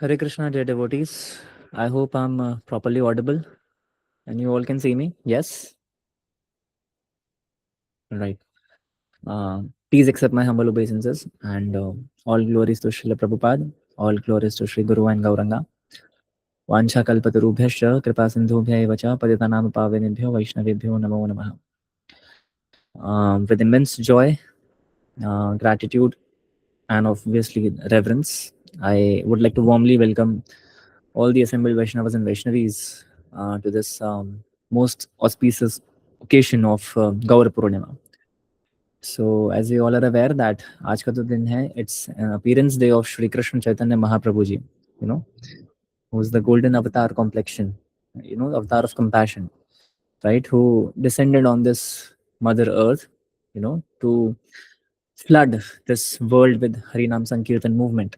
Hare Krishna, dear devotees. I hope I'm properly audible and you all can see me. Yes? Right. Please accept my humble obeisances and all glories to Srila Prabhupada, all glories to Sri Guru and Gauranga. Vancha kalpatarubhyascha kripa sindhubhya eva cha patitanam pavanebhyo vaishnavebhyo namo namah. With immense joy, gratitude, and obviously reverence, I would like to warmly welcome all the assembled Vaishnavas and Vaishnavis to this most auspicious occasion of Gaur Purnima. So, as we all are aware that आज का जो दिन है, it's an appearance day of Shri Krishna Chaitanya Mahaprabhu ji, you know, who's the golden avatar complexion, avatar of compassion, right? Who descended on this Mother Earth, to flood this world with Harinam Sankirtan movement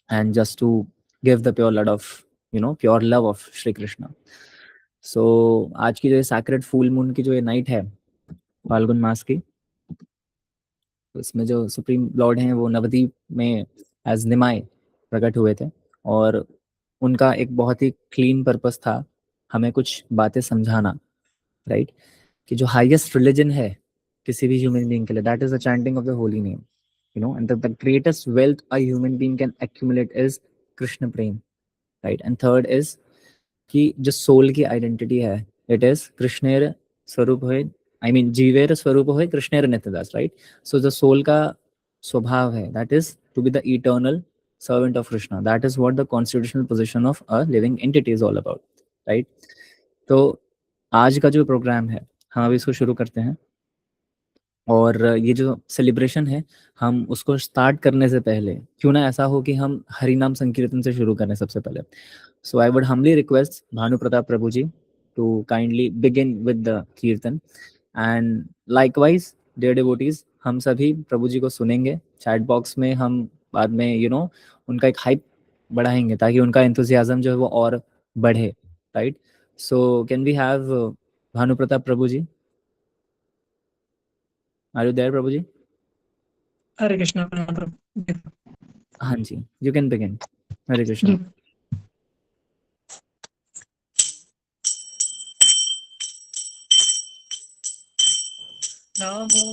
and just to give the pure love of Shri Krishna. So आज की जो sacred full moon की जो ये night है फाल्गुन मास की, उसमें जो सुप्रीम लॉर्ड हैं वो नवद्वीप में एज निमाय प्रकट हुए थे और उनका एक बहुत ही क्लीन पर्पस था हमें कुछ बातें समझाना, राइट? कि जो हाईएस्ट रिलीजन है किसी भी ह्यूमन बीइंग के लिए, that is the chanting of the holy name, and the greatest wealth a human being can accumulate is Krishna Prem, right? And third is कि जो सोल की आइडेंटिटी है, इट इज कृष्णेर स्वरूप है, आई मीन जीवेर स्वरूप है कृष्णेर नित्यदास, राइट? सो जो सोल का स्वभाव है, that is to be the eternal servant of Krishna. That is what the constitutional position of a living entity is all about, right? तो आज का जो प्रोग्राम है, हम अभी इसको शुरू करते हैं. और ये जो सेलिब्रेशन है, हम उसको स्टार्ट करने से पहले क्यों ना ऐसा हो कि हम हरिनाम संकीर्तन से शुरू करें सबसे पहले. So I would humbly request Bhanu Pratap Prabhu ji to kindly begin with the kirtan. And likewise, dear devotees, हम सभी प्रभु जी को सुनेंगे. चैट बॉक्स में हम बाद में उनका एक हाइप बढ़ाएंगे ताकि उनका एंथुसियाज्म जो है वो और बढ़े, right? So can we have Bhanu Pratap Prabhu ji? Are you there Prabhu ji? Hare Krishna Prabhu. हाँ जी, you can begin. Hare Krishna. नमो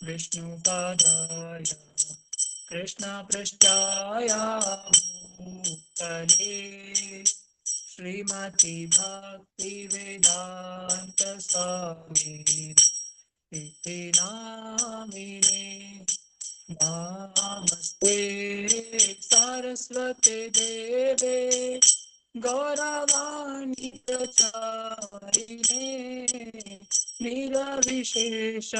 विष्णुपादाय कृष्णपृष्ठाय भूतले श्रीमति भक्तिवेदान्त स्वामी इति नामिने. नमस्ते सरस्वती देवे गौरवाणी प्रचारिणे निरविशेष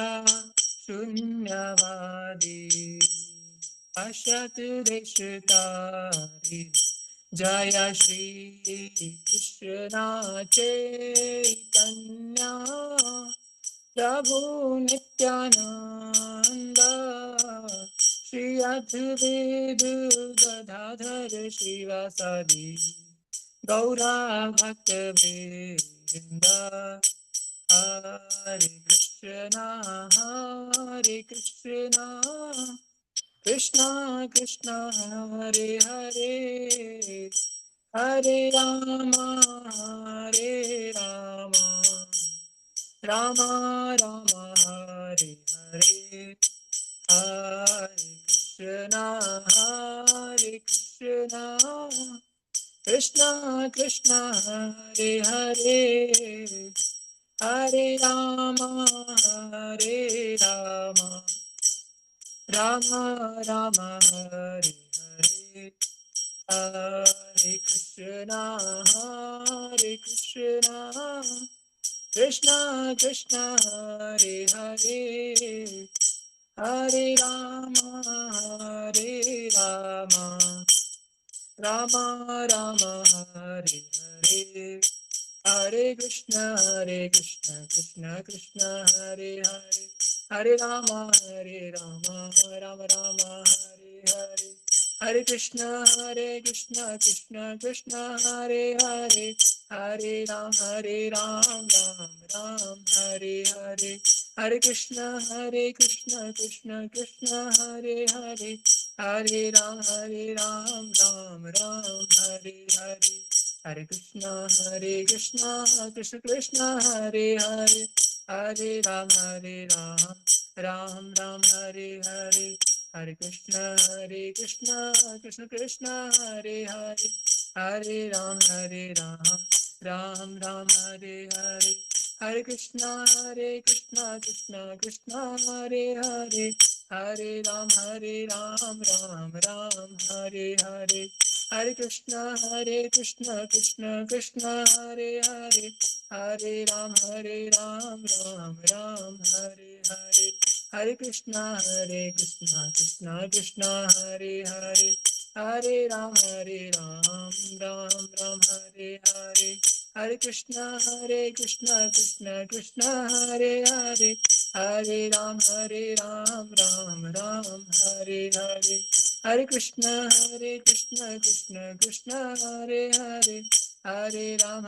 शून्यवादी अशतदेशतारिणे. जय श्री कृष्ण चैतन्य प्रभु नित्यानंद श्री अद्वैत गदाधर श्रीवासादि गौरा भक्तवृंद. हरे कृष्णा कृष्णा कृष्णा हरे हरे हरे राम राम राम हरे हरे. हरे कृष्णा कृष्णा कृष्णा हरे हरे हरे राम राम राम हरे हरे. हरे कृष्णा कृष्णा कृष्णा हरे हरे हरे राम राम राम हरे हरे. हरे कृष्णा कृष्ण कृष्ण हरे हरे हरे राम राम राम हरे हरे. हरे कृष्णा कृष्ण कृष्ण हरे हरे हरे राम राम राम हरे हरे. हरे Krishna Krishna Krishna Hare Hare Hare Ram, Ram Ram, Hare Hare. Hare Krishna, Krishna Krishna, Hare Hare. Hare Ram, Ram Ram, Hare Hare. Hare Krishna, Krishna Krishna, Hare Hare. Hare Ram, Ram Ram, Hare Hare. Hare Krishna, Krishna Krishna, Hare Hare. Hare Ram, Ram Ram, Hare Hare. Hare Krishna, Krishna Krishna, Hare Hare. Hare Ram, Ram Ram, Hare Hare. Hare Krishna, Krishna Krishna, Hare Hare. Hare Ram, Ram Ram, Hare Hare. Hare Krishna, Krishna Krishna, Hare Hare. Hare Ram, Ram Ram, Hare Hare. Hare Krishna, Krishna Krishna, Hare Hare. Hare Ram, Ram Ram, Hare Hare. Hare Krishna, Krishna Krishna, Hare Hare. Hare Ram,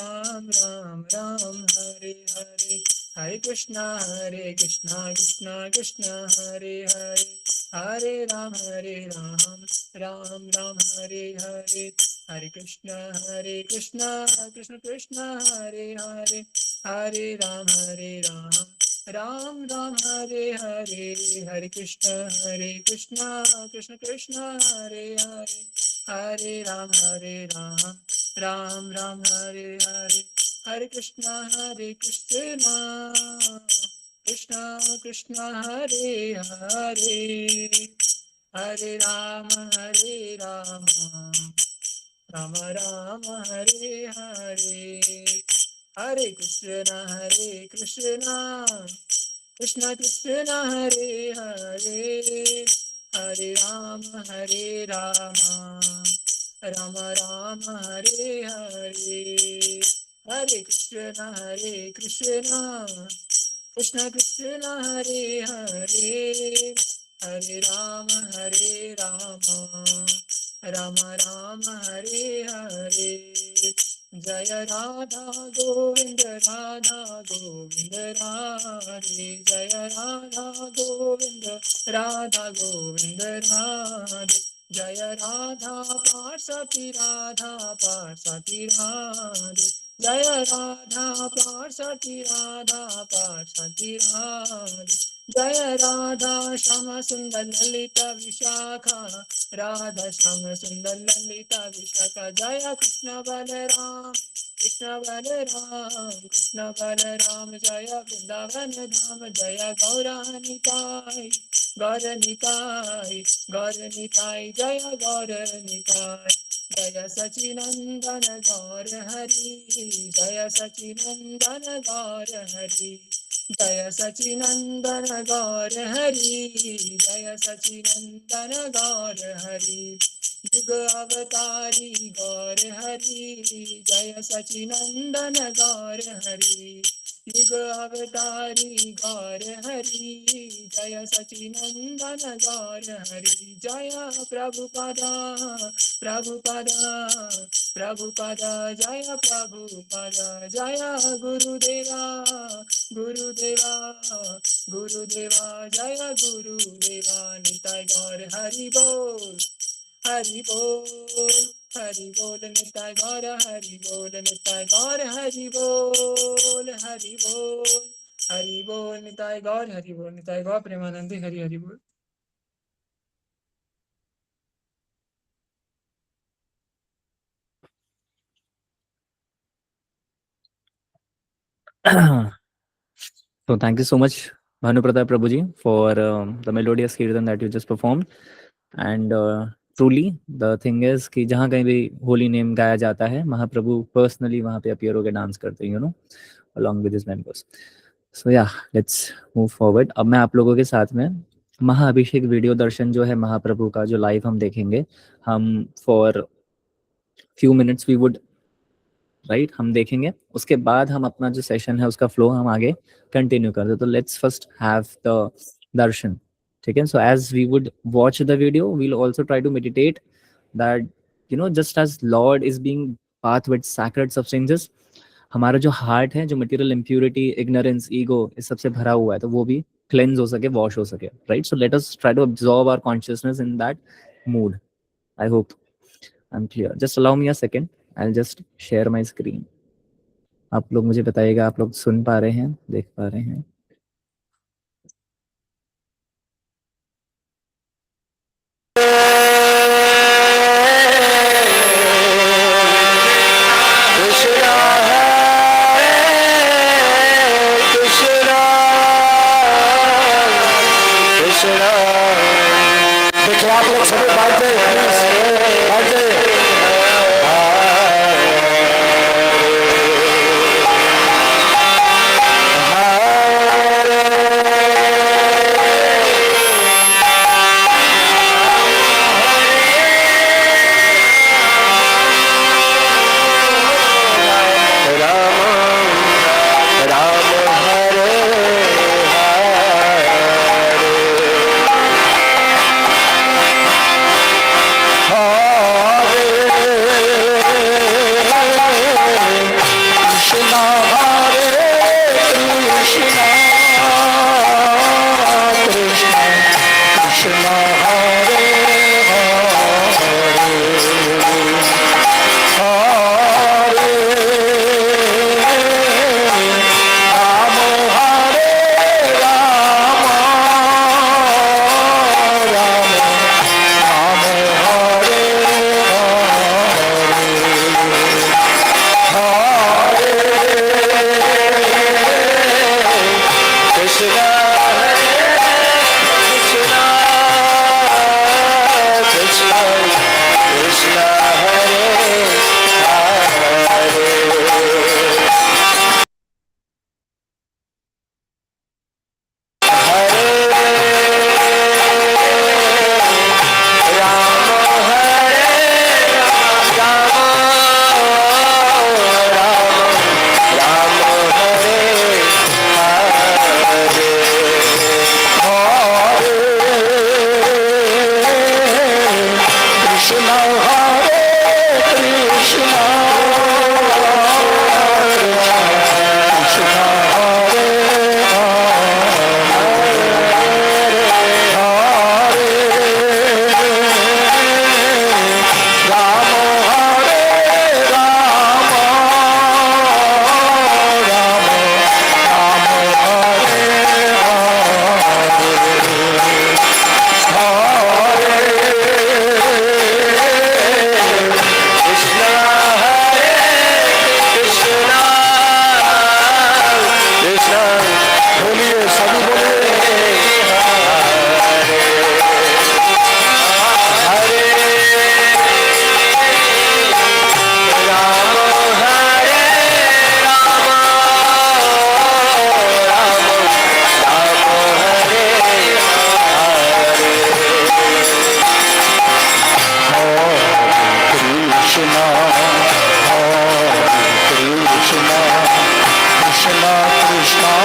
Ram Ram, Hare Hare. Hare Krishna, Krishna Krishna, Hare Hare. Hare Ram, Ram Ram, Hare Hare. Hare Krishna, Krishna Krishna, Hare Hare. Hare Ram, Ram Ram, Hare Hare. Hare Krishna, Krishna Krishna, Hare Hare. Hare Ram, Ram Ram, Hare Hare. Hare Krishna, Krishna Krishna, Hare Hare. Hare Ram, Ram Ram, Hare Hare. Hare Krishna, Krishna Krishna, Hare Hare. Hare Ram, Ram Ram, Hare Hare. Jaya Radha Govinda, Radha Govinda, Radhe. Jaya Radha Govinda, Radha Govinda, Radhe. Jaya Radha Parsati, Radha Parsati, Radhe. Jaya Radha Parsati, Radha Parsati, Radhe. Jaya Radha Shama Sundar Lalita Vishakha. Radha Shama Sundar Lalita Vishakha. Jaya Krishna Balaram, Krishna Balaram, Krishna Balaram. Jaya Vrindavan Dham. Jaya Gauranitai, Gauranitai, Gauranitai. Jaya Gauranitai. Jaya Sachinandana Gaur Hari. Jaya Sachinandana Gaur Hari. Jaya Sachinandana Gaur Hari. Jaya Sachinandana Gaur Hari. Yug Avatari Gaur Hari. Jaya Sachinandana Gaur Hari. Yug Avatari Gaur Hari. Jaya Sachinandana Gaur Hari. Jaya Prabhupada, Prabhupada, Prabhupada. Jaya Prabhupada. Jaya Gurudeva, Gurudeva, Gurudeva. Jaya Gurudeva. Nitai Gaur Hari Bol, Hari Bol, Hari Bol. Nitai Gaur Hari Bol, Nitai Gaur Hari Bol, Hari Bol, Hari Bol. Nitai Gaur Hari Bol, Nitai Gaur Premanande Hari Hari Bol. So thank you so much, Bhanu Pratap Prabhuji, for the melodious kirtan that you just performed. And truly, the thing is कि जहाँ कहीं भी holy name गाया जाता है, महाप्रभु personally वहाँ पे appear होकर dance करते हैं, you know, along with his members. So yeah, let's move forward. अब मैं आप लोगों के साथ में महाअभिषेक वीडियो दर्शन जो है महाप्रभु का जो लाइव हम देखेंगे, हम for few minutes we would right हम देखेंगे, उसके बाद हम अपना जो सेशन है उसका फ्लो हम आगे कंटिन्यू करते. तो let's first have the darshan, ठीक है. So as we would watch the video we will also try to meditate that you know just as lord is being bathed with sacred substances, हमारा जो heart है, जो material impurity, ignorance, ego इस सबसे भरा हुआ है, तो वो भी cleanse हो सके, wash हो सके, right? So let us try to absorb our consciousness in that mood. I hope I'm clear. Just allow me a second. I'll just share my screen. आप लोग मुझे बताइएगा, आप लोग सुन पा रहे हैं, देख पा रहे हैं? देखिए आप लोग सभी बात Krishna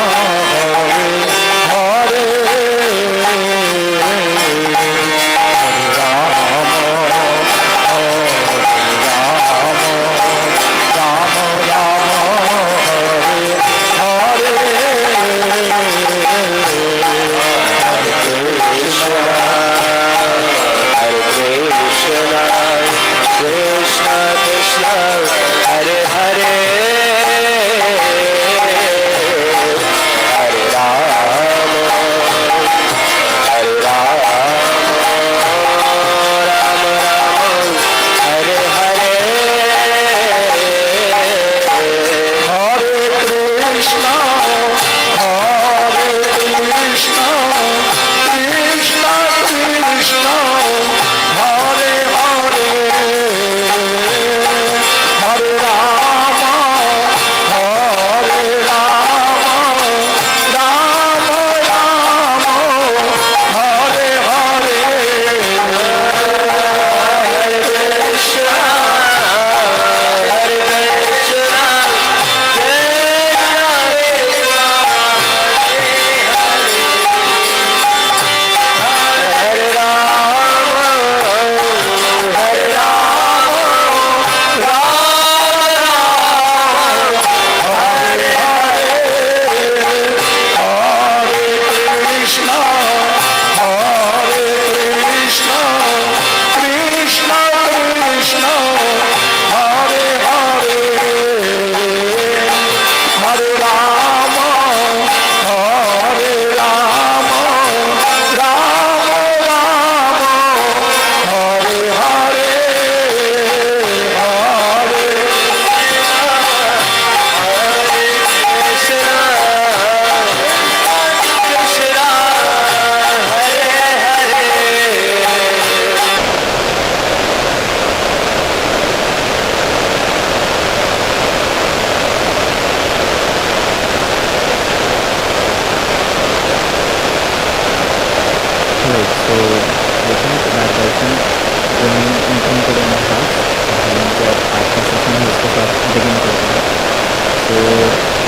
So I think that darshan remain imprinted in our hearts जब हम उनको आज का सेशन है उसके साथ बिगिन करते हैं. So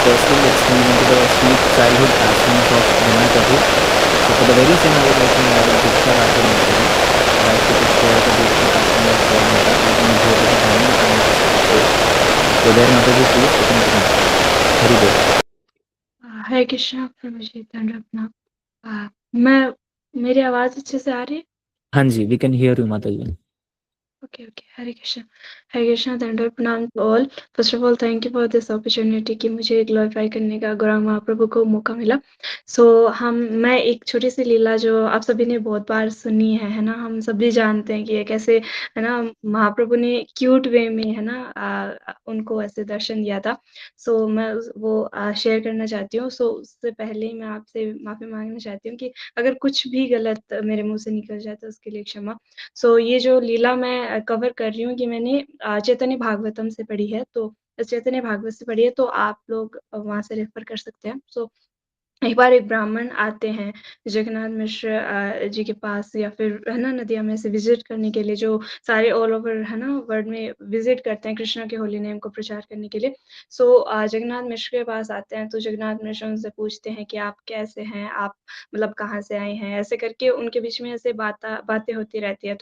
firstly let's move into the sweet childhood passions of Vinay Prabhu. So for the very same I would like to invite Diksha Rathod Mataji that she could share the beautiful passion of Mataji in Jyoti Dhamma and Stage. So there Mataji please you can begin. Hari Bol. हरे कृष्णा प्रभु जी दंडवत प्रणाम। मैं मेरी आवाज अच्छे से आ रही है? हाँ जी, we can hear you Mataji. Okay, हरे कृष्णा दंडवत प्रणाम to all. First of all thank you for this opportunity कि मुझे ग्लोरीफाई करने का गौरांग महाप्रभु को मौका मिला। मैं एक छोटी सी लीला जो आप सभी ने बहुत बार सुनी है ना, हम सभी जानते हैं कि ये कैसे है ना महाप्रभु ने क्यूट वे में है ना उनको ऐसे दर्शन दिया था। मैं वो शेयर करना चाहती हूँ। उससे पहले मैं आपसे माफी मांगना चाहती हूँ कि अगर कुछ भी गलत मेरे मुंह से निकल जाए तो उसके लिए क्षमा। ये जो लीला मैं कवर कर रही हूँ कि मैंने चैतन्य भागवतम से पढ़ी है, तो चैतन्य भागवत से पढ़ी है, तो आप लोग वहाँ से रेफर कर सकते हैं। एक बार एक ब्राह्मण आते हैं जगन्नाथ मिश्र जी के पास, या फिर है ना नदिया में से विजिट करने के लिए, जो सारे ऑल ओवर है ना वर्ल्ड में विजिट करते हैं कृष्णा के होली नेम को प्रचार करने के लिए। जगन्नाथ मिश्र के पास आते हैं, तो जगन्नाथ मिश्र उनसे पूछते हैं कि आप कैसे हैं, आप मतलब कहाँ से आए हैं, ऐसे करके उनके बीच में ऐसे बातें होती रहती है।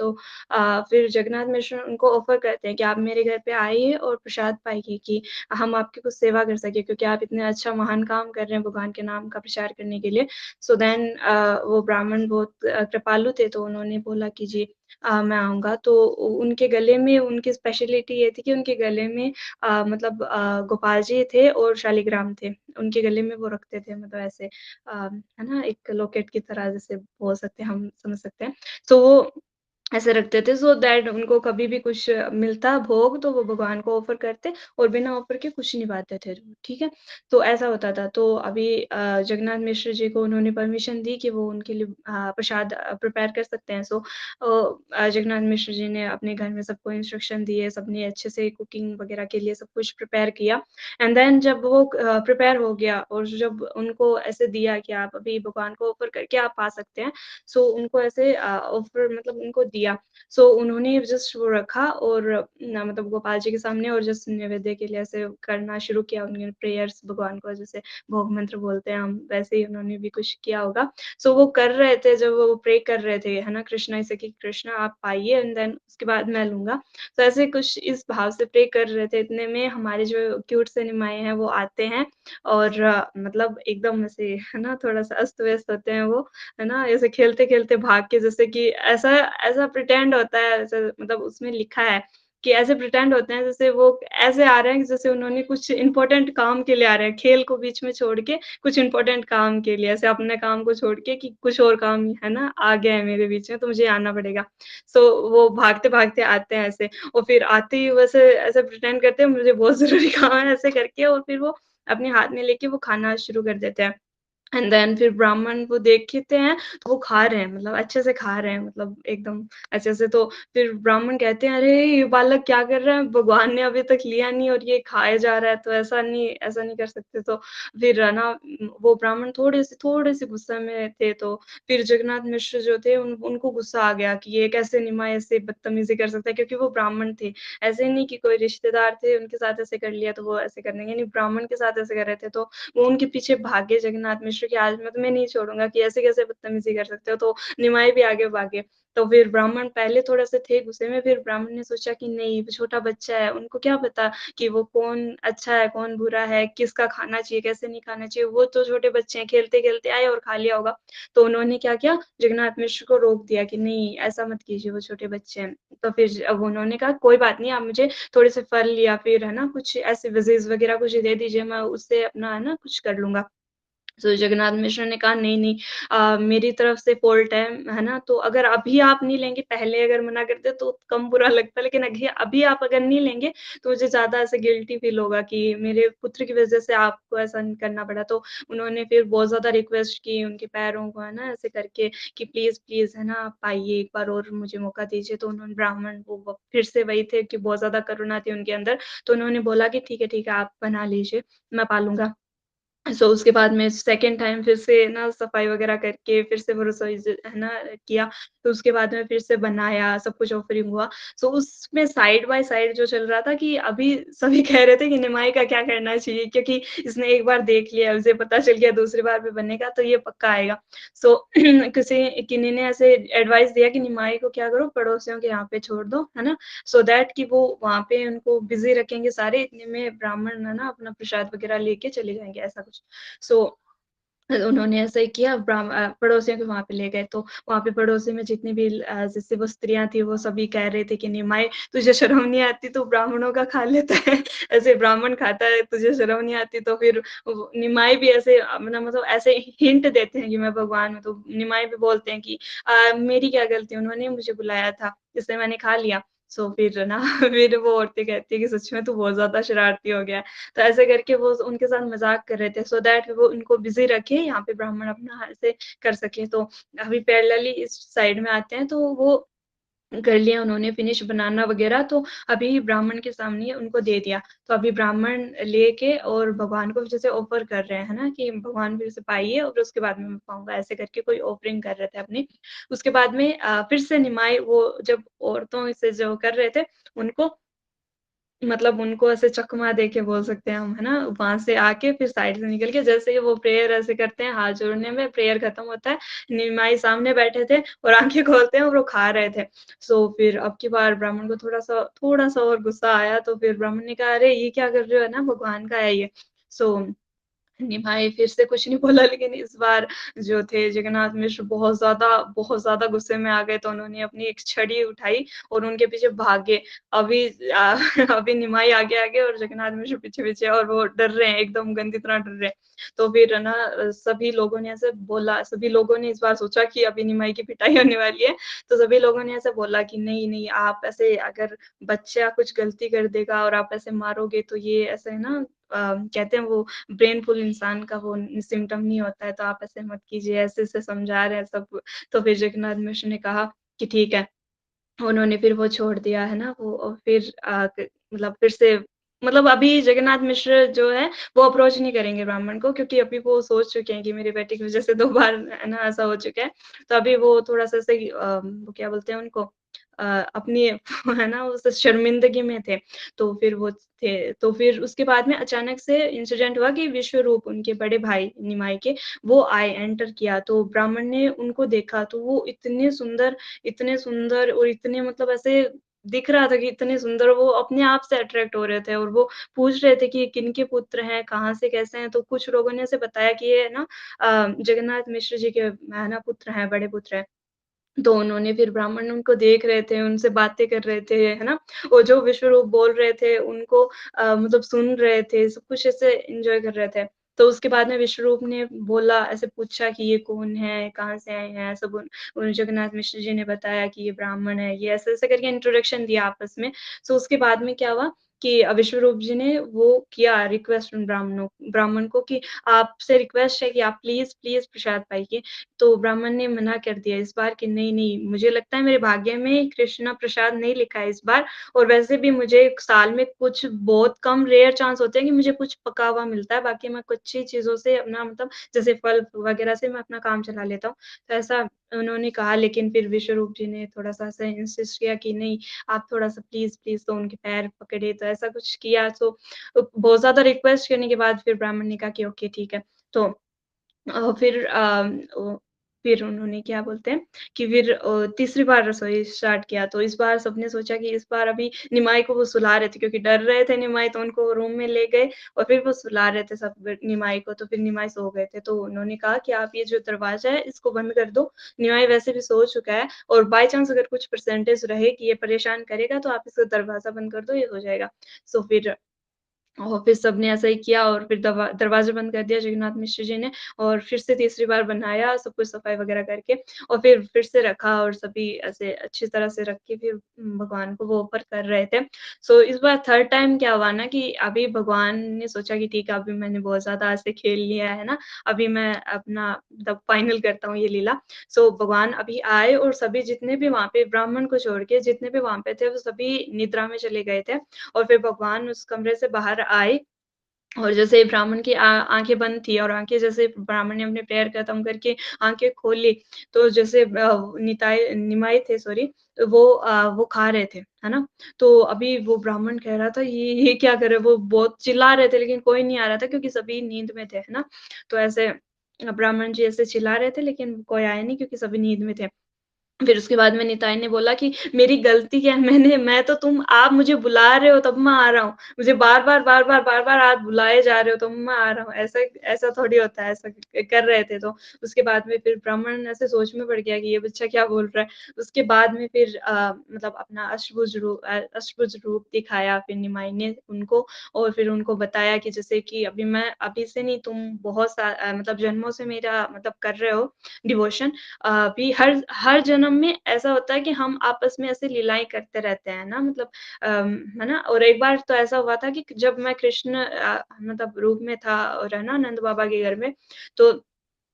फिर जगन्नाथ मिश्र उनको ऑफर करते हैं कि आप मेरे घर पे आइए और प्रसाद पाइए कि हम आपकी कुछ सेवा कर सके, क्योंकि आप इतने अच्छा महान काम कर रहे हैं भगवान के नाम का प्रचार करने के लिए। वो ब्राह्मण बहुत कृपालु थे, तो उन्होंने बोला कि जी मैं आऊँगा। उनके गले में उनकी स्पेशलिटी ये थी कि उनके गले में गोपाल जी थे और शालिग्राम थे। उनके गले में वो रखते थे, मतलब ऐसे है ना एक लॉकेट की तरह, जैसे बोल सकते हैं, हम समझ सकते हैं। वो ऐसे रखते थे सो दैट उनको कभी भी कुछ मिलता भोग तो वो भगवान को ऑफ़र करते और बिना ऑफ़र के कुछ नहीं पाते थे, ठीक है? तो ऐसा होता था। तो अभी जगन्नाथ मिश्र जी को उन्होंने परमिशन दी कि वो उनके लिए प्रसाद प्रिपेयर कर सकते हैं। जगन्नाथ मिश्र जी ने अपने घर में सबको इंस्ट्रक्शन दिए, सबने अच्छे से कुकिंग वग़ैरह के लिए सब कुछ प्रिपेयर किया। एंड देन जब वो प्रिपेयर हो गया और जब उनको ऐसे दिया कि आप अभी भगवान को ऑफ़र करके आप आ सकते हैं, उनको ऐसे ऑफ़र मतलब उनको दिया। उन्होंने जस्ट वो रखा और ना मतलब गोपाल जी के सामने, और जस्ट नैवेद्य के लिए ऐसे करना शुरू किया, उन्होंने प्रेयर्स भगवान को जैसे भोग मंत्र बोलते हैं हम, वैसे ही उन्होंने भी कुछ किया होगा। वो कर रहे थे, जब वो प्रे कर रहे थे, है ना? कृष्णा ऐसे कि कृष्णा आप पाइए एंड देन उसके बाद मैं लूँगा। ऐसे कुछ इस भाव से प्रे कर रहे थे, इतने में हमारे जो क्यूट से निमाए हैं वो आते हैं और मतलब एकदम ऐसे है ना थोड़ा-सा अस्त-व्यस्त होते हैं वो, है ना? ऐसे खेलते-खेलते भाग के, जैसे कि ऐसा ऐसा प्रिटेंड होता है, ऐसा मतलब उसमें लिखा है कि ऐसे प्रिटेंड होते हैं जैसे वो ऐसे आ रहे हैं जैसे उन्होंने कुछ इम्पोर्टेंट काम के लिए आ रहे हैं, खेल को बीच में छोड़ के कुछ इम्पोर्टेंट काम के लिए, ऐसे अपने काम को छोड़ के कि कुछ और काम है ना आ गया है मेरे बीच में तो मुझे आना पड़ेगा। वो भागते-भागते आते हैं ऐसे, और फिर आते ही वैसे ऐसे प्रिटेंड करते हैं मुझे बहुत ज़रूरी काम है ऐसे करके, और फिर वो अपने हाथ में लेके वो खाना शुरू कर देते हैं। एंड देन फिर ब्राह्मण वो देखते हैं, तो वो खा रहे हैं, मतलब अच्छे से खा रहे हैं, मतलब एकदम अच्छे से। तो फिर ब्राह्मण कहते हैं, "अरे! ये बालक क्या कर रहा है? भगवान ने अभी तक लिया नहीं और ये खाया जा रहा है, तो ऐसा नहीं कर सकते।" तो फिर है ना वो ब्राह्मण थोड़े-से गुस्से में थे, तो फिर जगन्नाथ मिश्र जो थे उनको गुस्सा आ गया कि ये कैसे निमाय ऐसे बदतमीज़ी कर सकता है, क्योंकि वो ब्राह्मण थे। ऐसे नहीं कि कोई रिश्तेदार थे, उनके साथ ऐसे कर लिया, तो वो ऐसे कर देंगे, नहीं ब्राह्मण के साथ ऐसे कर रहे थे, तो वो उनके पीछे भागे जगन्नाथ मिश्र कि आज मैं तुम्हें नहीं छोड़ूँगा कि ऐसे कैसे बदतमीज़ी कर सकते हो, तो निमाई भी आगे भागे। तो फिर ब्राह्मण पहले थोड़े-से थे गुस्से में, फिर ब्राह्मण ने सोचा कि नहीं वो छोटा बच्चा है, उनको क्या पता कि वो कौन अच्छा है, कौन बुरा है, किसका खाना चाहिए, कैसे नहीं खाना चाहिए, वो तो छोटे बच्चे हैं, खेलते-खेलते आए और खा लिया होगा। तो उन्होंने क्या किया, जगन्नाथ मिश्र को रोक दिया कि नहीं ऐसा मत कीजिए, वो छोटे बच्चे हैं। तो फिर अब उन्होंने कहा कोई बात नहीं, आप मुझे थोड़े से फल या फिर है ना कुछ ऐसे वेजीज़ वगैरह कुछ दे दीजिए, मैं उससे अपना है ना कुछ कर लूँगा। जगन्नाथ मिश्र ने कहा नहीं, नहीं मेरी तरफ से फ़ॉल्ट है ना? तो अगर अभी आप नहीं लेंगे, पहले अगर मना करते तो कम बुरा लगता, लेकिन अभी आप अगर नहीं लेंगे, तो मुझे ज़्यादा ऐसे गिल्टी फ़ील होगा कि मेरे पुत्र की वज़ह से आपको ऐसा करना पड़ा। तो उन्होंने फिर बहुत ज़्यादा रिक्वेस्ट की उनके पैरों को है ना ऐसे करके कि प्लीज़, प्लीज़ है ना आप आइए एक बार और मुझे मौका दीजिए। तो उन्होंने ब्राह्मण वो फिर से वही थे कि बहुत ज़्यादा करुणा थी उनके अंदर, तो उन्होंने बोला कि ठीक है, आप बना लीजिए, मैं पालूँगा। उसके बाद में सेकंड टाइम फिर से ना सफाई वगैरह करके फिर से वो रसोई है ना किया, तो उसके बाद में फिर से बनाया, सब कुछ ऑफरिंग हुआ। उसमें साइड बाय साइड जो चल रहा था कि अभी सभी कह रहे थे कि निमाई का क्या करना चाहिए क्योंकि इसने एक बार देख लिया, उसे पता चल गया दूसरी बार भी बनेगा तो ये पक्का आएगा। सो किन्हीं ने ऐसे एडवाइस दिया कि निमाई को क्या करो पड़ोसियों के यहाँ पे छोड़ दो, है ना? सो दैट कि वो वहाँ पे उनको बिज़ी रखेंगे सारे, इतने में ब्राह्मण है ना अपना प्रसाद वगैरह लेके चले जाएँगे, ऐसा कुछ। सो उन्होंने ऐसा ही किया, पड़ोसियों को वहाँ पे ले गए, तो वहाँ पे पड़ोसी में जितनी भी जैसे वो स्त्रियाँ थी, वो सभी कह रहे थे कि निमाई तुझे शर्म नहीं आती, तू ब्राह्मणों का खा लेता है, ऐसे ब्राह्मण खाता है, तुझे शर्म नहीं आती। तो फिर वो निमाई भी ऐसे मतलब ऐसे हिंट देते हैं कि मैं भगवान हूँ, तो निमाई भी बोलते हैं कि मेरी क्या गलती, उन्होंने मुझे बुलाया था, इसलिए मैंने खा लिया। फिर ना फिर वो औरतें कहती है कि सच में तू बहुत ज़्यादा शरारती हो गया है। तो ऐसे करके वो उनके साथ मज़ाक कर रहे थे सो दैट वो उनको बिज़ी रखें, यहाँ पे ब्राह्मण अपना ऐसे कर सकें। तो अभी पैरेलली इस साइड में आते हैं, तो वो कर लिया उन्होंने फिनिश बनाना वग़ैरह, तो अभी ब्राह्मण के सामने उनको दे दिया। तो अभी ब्राह्मण लेके और भगवान को जैसे ऑफ़र कर रहे हैं, है ना? कि भगवान फिर से पाइए और उसके बाद में मैं पाऊँगा, ऐसे करके कोई ऑफ़रिंग कर रहे थे अपनी। उसके बाद में फिर से निमाई वो जब औरतों से जो कर रहे थे, उनको मतलब उनको ऐसे चकमा दे के बोल सकते हैं हम, है ना? वहाँ से आके फिर साइड से निकल के जैसे ही वो प्रेयर ऐसे करते हैं, हाथ जोड़ने में प्रेयर खत्म होता है, निमाई सामने बैठे थे और आँखें खोलते हैं और वो खा रहे थे। फिर अब की बार ब्राह्मण को थोड़ा-सा और गुस्सा आया, तो फिर ब्राह्मण ने कहा, "अरे! ये क्या कर रहे हो? है ना, भगवान का है ये।" सो निभाए, फिर से कुछ नहीं बोला लेकिन इस बार जो थे जगन्नाथ मिश्र बहुत ज़्यादा गुस्से में आ गए, तो उन्होंने अपनी एक छड़ी उठाई और उनके पीछे भागे। अभी अ, अभी निमाई आगे-आगे और जगन्नाथ मिश्र पीछे-पीछे और वो डर रहे हैं, एकदम गंदी तरह डर रहे हैं। तो फिर है ना सभी लोगों ने ऐसे बोला, सभी लोगों ने इस बार सोचा कि अभी निमाई की पिटाई होने वाली है, तो सभी लोगों ने ऐसे बोला कि नहीं-नहीं आप ऐसे अगर बच्चा कुछ गलती कर देगा और आप ऐसे मारोगे तो ये ऐसे है ना कहते हैं वो ब्रेनफुल इंसान का वो सिम्पटम नहीं होता है, तो आप ऐसे मत कीजिए, ऐसे-ऐसे समझा रहे हैं सब। तो फिर जगन्नाथ मिश्र ने कहा कि ठीक है। उन्होंने फिर वो छोड़ दिया, है ना? वो और फिर क मतलब फिर से मतलब अभी जगन्नाथ मिश्र जो है, वो अप्रोच नहीं करेंगे ब्राह्मण को क्योंकि अभी वो सोच चुके हैं कि मेरी बेटी की वज़ह से 2 बार है ना ऐसा हो चुका है। तो अभी वो थोड़ा-सा सही वो क्या बोलते हैं उनको अपनी है ना उस शर्मिंदगी में थे। तो फिर वो थे तो फिर उसके बाद में अचानक से इंसिडेंट हुआ कि विश्वरूप उनके बड़े भाई निमाई के, वो आए, एंटर किया। तो ब्राह्मण ने उनको देखा, तो वो इतने सुंदर और इतने मतलब ऐसे दिख रहा था कि इतने सुंदर वो अपने आप से अट्रैक्ट हो रहे थे और वो पूछ रहे थे कि ये किनके पुत्र हैं, कहाँ से, कैसे हैं? तो कुछ लोगों ने ऐसे बताया कि ये ना जगन्नाथ मिश्र जी के है ना पुत्र हैं, बड़े पुत्र हैं। तो उन्होंने फिर ब्राह्मण उनको देख रहे थे, उनसे बातें कर रहे थे, है ना? वो जो विश्वरूप बोल रहे थे उनको मतलब सुन रहे थे, सब कुछ ऐसे एन्जॉय कर रहे थे। तो उसके बाद में विश्वरूप ने बोला ऐसे पूछा कि ये कौन है? कहाँ से आए हैं? सब उन जगन्नाथ मिश्र जी ने बताया कि ये ब्राह्मण है, ये ऐसे-ऐसे करके इंट्रोडक्शन दिया आपस में। उसके बाद में क्या हुआ कि विश्वरूप जी ने वो किया रिक्वेस्ट उन ब्राह्मण को कि आपसे रिक्वेस्ट है कि आप प्लीज़ प्रसाद पाइए। तो ब्राह्मण ने मना कर दिया इस बार कि नहीं-नहीं, मुझे लगता है मेरे भाग्य में कृष्णा प्रसाद नहीं लिखा है इस बार और वैसे भी मुझे साल में कुछ बहुत कम रेयर चांस होते हैं कि मुझे कुछ पका हुआ मिलता है, बाकी मैं कच्ची चीज़ों से अपना मतलब जैसे फल वगैरह से मैं अपना काम चला लेता हूँ। तो ऐसा उन्होंने कहा लेकिन फिर विश्वरूप जी ने थोड़ा-सा ऐसा इंसिस्ट किया कि नहीं, आप थोड़ा-सा प्लीज़ तो उनके पैर पकड़े, तो ऐसा कुछ किया तो बहुत ज़्यादा रिक्वेस्ट करने के बाद फिर ब्राह्मण ने कहा कि ओके ठीक है। तो अ, फिर अ, ओ फिर उन्होंने क्या बोलते हैं कि फिर तीसरी बार रसोई स्टार्ट किया, तो इस बार सबने सोचा कि इस बार अभी निमाई को वो सुला रहे थे क्योंकि डर रहे थे निमाई तो उनको रूम में ले गए और फिर वो सुला रहे थे सब निमाई को, तो फिर निमाई सो गए थे। तो उन्होंने कहा कि आप ये जो दरवाज़ा है इसको बंद कर दो, निमाई वैसे भी सो चुका है और बाय चांस अगर कुछ परसेंटेज रहे कि ये परेशान करेगा तो आप इसका दरवाज़ा बंद कर दो, ये हो जाएगा। फिर फिर सबने ऐसा ही किया और फिर दरवाज़ा बंद कर दिया जगन्नाथ मिश्र जी ने और फिर से तीसरी बार बनाया, सब कुछ सफाई वगैरह करके और फिर से रखा और सभी ऐसे अच्छी तरह से रख के फिर भगवान को वो ऑफ़र कर रहे थे। इस बार थर्ड टाइम क्या हुआ ना कि अभी भगवान ने सोचा कि ठीक है, अभी मैंने बहुत ज़्यादा ऐसे खेल लिया है ना, अभी मैं अपना मतलब फाइनल करता हूँ ये लीला। भगवान अभी आए और सभी जितने भी वहाँ पे ब्राह्मण को छोड़ के जितने भी वहाँ पे थे, वो सभी निद्रा में चले गए थे और फिर भगवान उस कमरे से बाहर आए और जैसे ब्राह्मण की आँखें बंद थी और आँखें जैसे ब्राह्मण ने अपने प्रेयर खत्म करके आँखें खोली, तो जैसे निमाई थे सॉरी, वो खा रहे थे, है ना? तो अभी वो ब्राह्मण कह रहा था ये क्या कर रहे हो? वो बहुत चिल्ला रहे थे लेकिन कोई नहीं आ रहा था क्योंकि सभी नींद में थे, है ना? तो ऐसे ब्राह्मण जी ऐसे चिल्ला रहे थे लेकिन कोई आया नहीं क्योंकि सभी नींद में थे। फिर उसके बाद में निताई ने बोला कि मेरी गलती क्या है? मैं तो आप मुझे बुला रहे हो तब मैं आ रहा हूँ। मुझे बार-बार आप बुलाए जा रहे हो तो मैं आ रहा हूँ। ऐसा ऐसा थोड़ी होता है, ऐसा कर रहे थे तो। उसके बाद में फिर ब्राह्मण ऐसे सोच में पड़ गया कि ये बच्चा क्या बोल रहा है। उसके बाद में फिर मतलब अपना अष्टभुज रूप दिखाया फिर निमाई ने उनको और फिर उनको बताया कि जैसे कि अभी से नहीं तुम मतलब जन्मों से मेरा मतलब कर रहे हो डिवोशन भी हर जन्म में ऐसा होता है कि हम आपस में ऐसे लीलाएँ करते रहते हैं ना मतलब है ना? और एक बार तो ऐसा हुआ था कि जब मैं कृष्ण मतलब रूप में था और है ना नंद बाबा के घर में, तो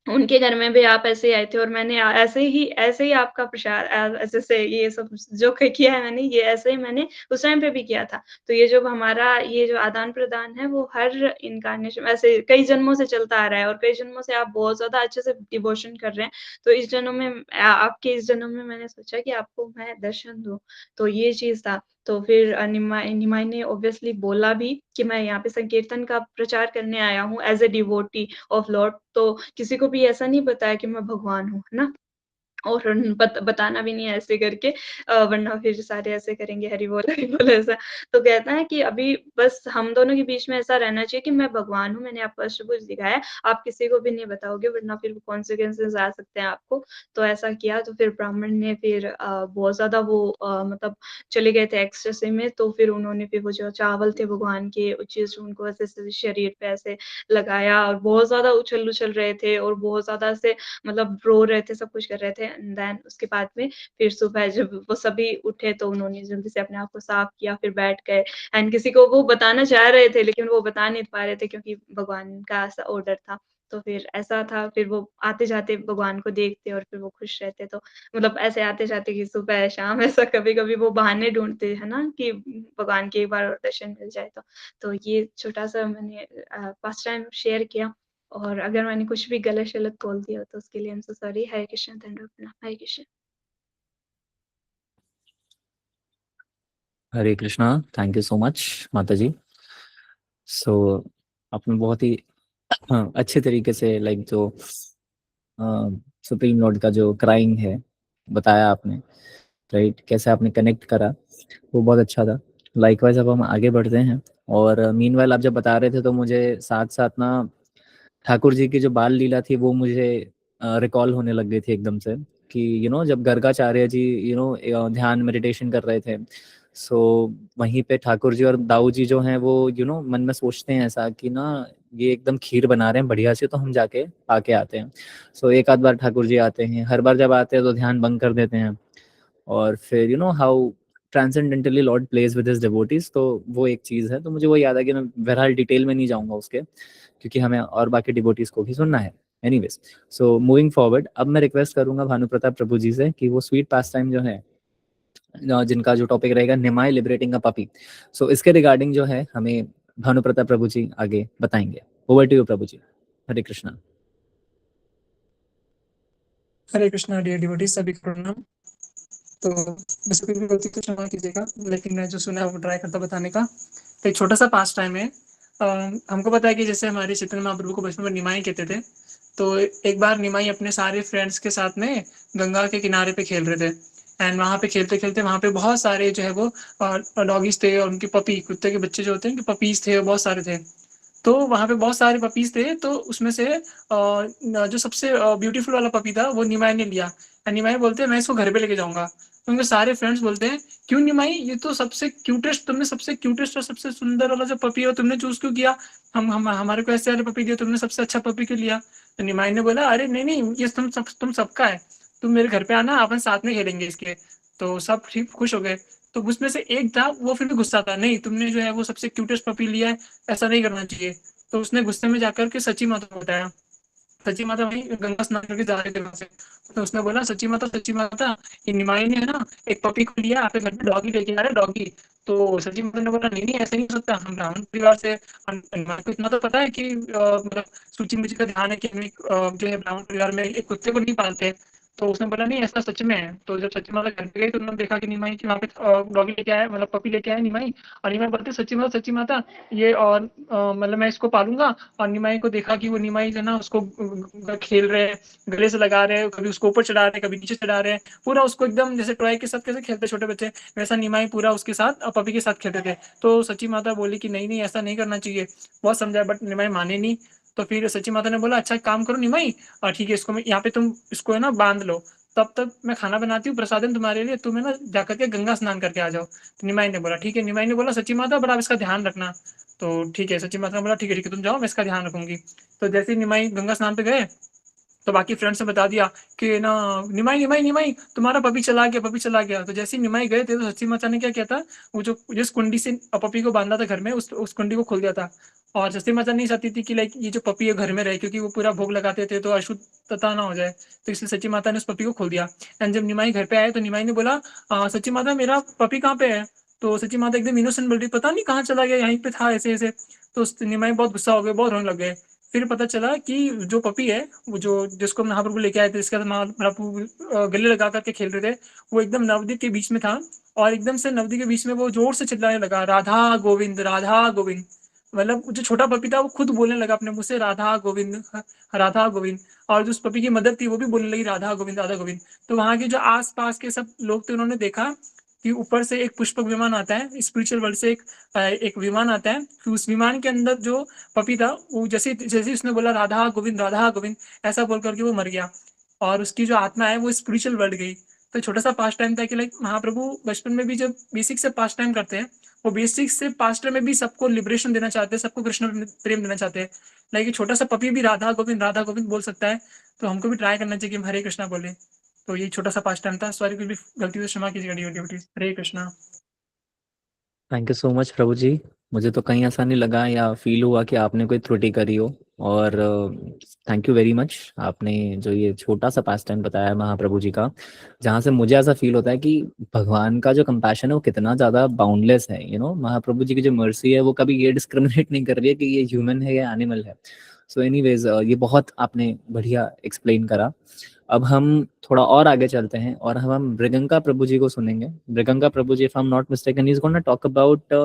उनके घर में भी आप ऐसे ही आए थे और मैंने ऐसे ही आपका प्रसाद ऐसे से ये सब जो क किया है मैंने, ये ऐसे ही मैंने उस टाइम पे भी किया था। तो ये जो आदान-प्रदान है वो हर इन्कार्नेशन ऐसे कई जन्मों से चलता आ रहा है और कई जन्मों से आप बहुत ज़्यादा अच्छे से डिवोशन कर रहे हैं। तो इस जन्म में आपके इस जन्म में मैंने सोचा कि आपको मैं दर्शन दूँ, तो ये चीज़ था। तो फिर निमाई ने ऑब्वियसली बोला भी कि मैं यहाँ पे संकीर्तन का प्रचार करने आया हूँ as a devotee of Lord तो किसी को भी ऐसा नहीं बताया कि मैं भगवान हूँ, है ना? और बताना भी नहीं है ऐसे करके वरना फिर सारे ऐसे करेंगे हरि बोल ऐसा। तो कहता है कि अभी बस हम दोनों के बीच में ऐसा रहना चाहिए कि मैं भगवान हूँ, मैंने आपको अष्टभुज दिखाया है, आप किसी को भी नहीं बताओगे वरना फिर कॉन्सिक्वेंसेज़ आ सकते हैं आपको। तो ऐसा किया तो फिर ब्राह्मण ने फिर बहुत ज़्यादा वो मतलब चले गए थे एक्सटेसी में तो फिर उन्होंने फिर वो जो चावल थे भगवान के चीज़ उनको ऐसे-ऐसे शरीर पे ऐसे लगाया और बहुत ज़्यादा उछल-उछल रहे थे और बहुत ज़्यादा ऐसे मतलब रो रहे थे, सब कुछ कर रहे थे एंड देन उसके बाद में फिर सुबह जब वो सभी उठे तो उन्होंने जल्दी से अपने आप को साफ किया, फिर बैठ गए एंड किसी को वो बताना चाह रहे थे लेकिन वो बता नहीं पा रहे थे क्योंकि भगवान का ऐसा ऑर्डर था। तो फिर ऐसा था, फिर वो आते-जाते भगवान को देखते और फिर वो खुश रहते तो मतलब ऐसे आते-जाते कि सुबह, शाम ऐसा कभी-कभी वो बहाने ढूँढते हैं ना कि भगवान के एक बार और दर्शन मिल जाए तो। तो ये छोटा-सा मैंने पास्ट टाइम शेयर किया। और अगर मैंने कुछ भी गलत-शलत बोल दिया हो तो उसके लिए I am so sorry. Hare Krishna, दंडवत प्रणाम। Hare Krishna. Hare Krishna, thank you so much माता जी। सो आपने बहुत ही अच्छे तरीके से लाइक जो सुप्रीम लॉर्ड का जो क्राइंग है बताया आपने, राइट? कैसे आपने कनेक्ट करा, वो बहुत अच्छा था। लाइकवाइज अब हम आगे बढ़ते हैं और मीनवाइल आप जब बता रहे थे तो मुझे साथ साथ ना ठाकुर जी की जो बाल लीला थी वो मुझे रिकॉल होने लग गई थी एकदम से कि जब गर्गाचार्य जी ध्यान मेडिटेशन कर रहे थे, सो वहीं पे ठाकुर जी और दाऊ जी जो हैं वो मन में सोचते हैं ऐसा कि ना ये एकदम खीर बना रहे हैं बढ़िया से, तो हम जाके पाके आते हैं। सो एक आध बार ठाकुर जी आते हैं, हर बार जब आते हैं तो ध्यान भंग कर देते हैं और फिर how transcendentally Lord plays with his devotees, तो वो एक चीज़ है। तो मुझे वो याद है कि मैं बहरहाल डिटेल में नहीं जाऊंगा उसके, क्योंकि हमें और बाकी डिवोटीज को भी सुनना है। एनीवेज, सो मूविंग फॉरवर्ड, अब मैं रिक्वेस्ट करूंगा भानु प्रताप प्रभु जी से कि वो स्वीट पास टाइम जो है जिनका जो टॉपिक रहेगा निमाई लिबरेटिंग अ पपी, सो इसके रिगार्डिंग जो है हमें भानु प्रताप प्रभु जी आगे बताएंगे। Over to you Prabhu ji. Hare Krishna. Hare Krishna dear devotees, सभी को प्रणाम। तो वैसे कोई भी गलती तो क्षमा कीजिएगा, लेकिन मैं जो सुना है वो ट्राई करता बताने का। तो एक छोटा सा पास टाइम है। हमको पता है कि जैसे हमारे चैतन्य महाप्रभु को बचपन में निमाई कहते थे। तो एक बार निमाई अपने सारे फ्रेंड्स के साथ में गंगा के किनारे पे खेल रहे थे एंड वहाँ पे खेलते खेलते वहाँ पे बहुत सारे जो है वो डॉगीज थे और उनके पपी कुत्ते के बच्चे जो होते हैं उनके पपीज थे, वो बहुत सारे थे। तो वहाँ पे बहुत सारे पपीज थे, तो उसमें से जो सबसे ब्यूटीफुल वाला पपी था वो निमाई ने लिया। निमाई बोलते हैं मैं इसको घर पे लेके जाऊंगा। तो उनके सारे फ्रेंड्स बोलते हैं क्यों निमाई, ये तो सबसे क्यूटेस्ट और सबसे सुंदर वाला जो पपी है तुमने चूज क्यों किया? हम हमारे को ऐसे वाले पपी दिए, तुमने सबसे अच्छा पपी क्यों लिया? तो निमाई ने बोला अरे नहीं नहीं, ये तुम सबका है, तुम मेरे घर पे आना, अपन साथ में खेलेंगे इसके। तो सब ठीक खुश हो गए। तो उसमें से एक था वो फिर भी गुस्सा था, नहीं तुमने जो है वो सबसे क्यूटेस्ट पपी लिया है, ऐसा नहीं करना चाहिए। तो उसने गुस्से में जाकर के सची माता को बताया। सची माता वही गंगा स्नान करके जा रहे थे वहां से। तो उसने बोला सची माता ये निमाई ने है ना एक पपी को लिया, आपके घर पे डॉगी लेके आ रहा है डॉगी। तो सची माता ने बोला नहीं नहीं ऐसे नहीं हो सकता, हम ब्राह्मण परिवार से, निमाई को इतना तो पता है कि मतलब सूची मुझी का ध्यान है कि हम जो है ब्राह्मण परिवार में एक कुत्ते को नहीं पालते। तो उसने बोला नहीं ऐसा सच में है। तो जब सची माता घर पे गई तो उन्होंने देखा कि निमाई की वहाँ पे डॉगी लेके आया, मतलब पपी लेके आया निमाई। और निमाई बोलते सची माता ये और मतलब मैं इसको पालूंगा। और निमाई को देखा कि वो निमाई जो ना उसको खेल रहे हैं, गले से लगा रहे हैं, कभी उसको ऊपर चढ़ा रहे हैं, कभी नीचे चढ़ा रहे हैं, पूरा उसको एकदम जैसे टॉय के साथ कैसे खेलते छोटे बच्चे, वैसा निमाई पूरा उसके साथ पपी के साथ खेलते थे। तो सची माता बोली कि नहीं नहीं ऐसा नहीं करना चाहिए, बहुत समझाया बट निमाई माने नहीं। तो फिर सची माता ने बोला अच्छा काम करो निमाई, ठीक है इसको मैं यहाँ पे तुम इसको है ना बांध लो, तब तक मैं खाना बनाती हूँ प्रसादन तुम्हारे लिए, तुम है ना जाकर के गंगा स्नान करके आ जाओ। तो निमाई ने बोला ठीक है। निमाई ने बोला सची माता बट आप इसका ध्यान रखना। तो ठीक है सची माता ने बोला ठीक है तुम जाओ मैं इसका ध्यान रखूंगी। तो जैसे ही निमाई गंगा स्नान पे गए तो बाकी फ्रेंड्स ने बता दिया कि ना निमाई निमाई निमाई तुम्हारा पपी चला गया, पपी चला गया। तो जैसे ही निमाई गए थे तो सच्ची माता ने क्या किया था, वो जो जिस कुंडी से पपी को बांधा था घर में उस कुंडी को खोल दिया था। और सच्ची माता नहीं चाहती थी कि लाइक ये जो पपी है घर में रहे, क्योंकि वो पूरा भोग लगाते थे तो अशुद्धता ना हो जाए। तो इसलिए सच्ची माता ने उस पपी को खोल दिया। एंड जब निमाई घर पे आए तो निमाई ने बोला सच्ची माता मेरा पपी कहाँ पे है। तो सच्ची माता एकदम इनोसेंट बोल रही पता नहीं कहाँ चला गया, यहीं पे था ऐसे ऐसे। तो निमाई बहुत गुस्सा हो गए, बहुत रोने लग गए। फिर पता चला कि जो पपी है वो जो जिसको महाप्रभु लेके आए थे, जिसका महाप्रभु गले लगा करके खेल रहे थे, वो एकदम नवद्वीप के बीच में था। और एकदम से नवद्वीप के बीच में वो जोर से चिल्लाने लगा राधा गोविंद राधा गोविंद। मतलब जो छोटा पपी था वो खुद बोलने लगा अपने मुंह से राधा गोविंद राधा गोविंद। और जो उस पपी की मदर थी वो भी बोलने लगी राधा गोविंद राधा गोविंद। तो वहां के जो आस पास के सब लोग थे उन्होंने देखा कि ऊपर से एक पुष्पक विमान आता है, स्पिरिचुअल वर्ल्ड से एक विमान आता है। फिर उस विमान के अंदर जो पपी था वो जैसे जैसे उसने बोला राधा गोविंद ऐसा बोल करके वो मर गया। और उसकी जो आत्मा है वो स्पिरिचुअल वर्ल्ड गई। तो छोटा सा पास टाइम था कि लाइक महाप्रभु बचपन में भी जब बेसिक से पास टाइम करते हैं, वो बेसिक से पास टाइम में भी सबको लिबरेशन देना चाहते हैं, सबको कृष्ण प्रेम देना चाहते हैं। लाइक छोटा सा पपी भी राधा गोविंद बोल सकता है। तो हमको भी ट्राई करना चाहिए कि हम हरे कृष्णा बोले। तो ये छोटा सा पास टाइम था, सॉरी कुछ भी गलती से क्षमा कीजिएगा devotees. Hare Krishna. Thank you so much Prabhu ji. मुझे तो कहीं ऐसा नहीं लगा या फील हुआ कि आपने कोई त्रुटि करी हो। और थैंक यू वेरी मच, आपने जो ये छोटा सा पास टाइम बताया महाप्रभु जी का, जहाँ से मुझे ऐसा फील होता है कि भगवान का जो कंपैशन है वो कितना ज़्यादा बाउंडलेस है। महाप्रभु जी की जो मर्सी है वो कभी ये डिस्क्रिमिनेट नहीं कर रही है कि ये ह्यूमन है या एनिमल है। सो एनीवेज ये बहुत आपने बढ़िया एक्सप्लेन करा। अब हम थोड़ा और आगे चलते हैं और हम मृगंका प्रभु जी को सुनेंगे। मृगंका प्रभु जी, if I'm not mistaken, he's going to talk about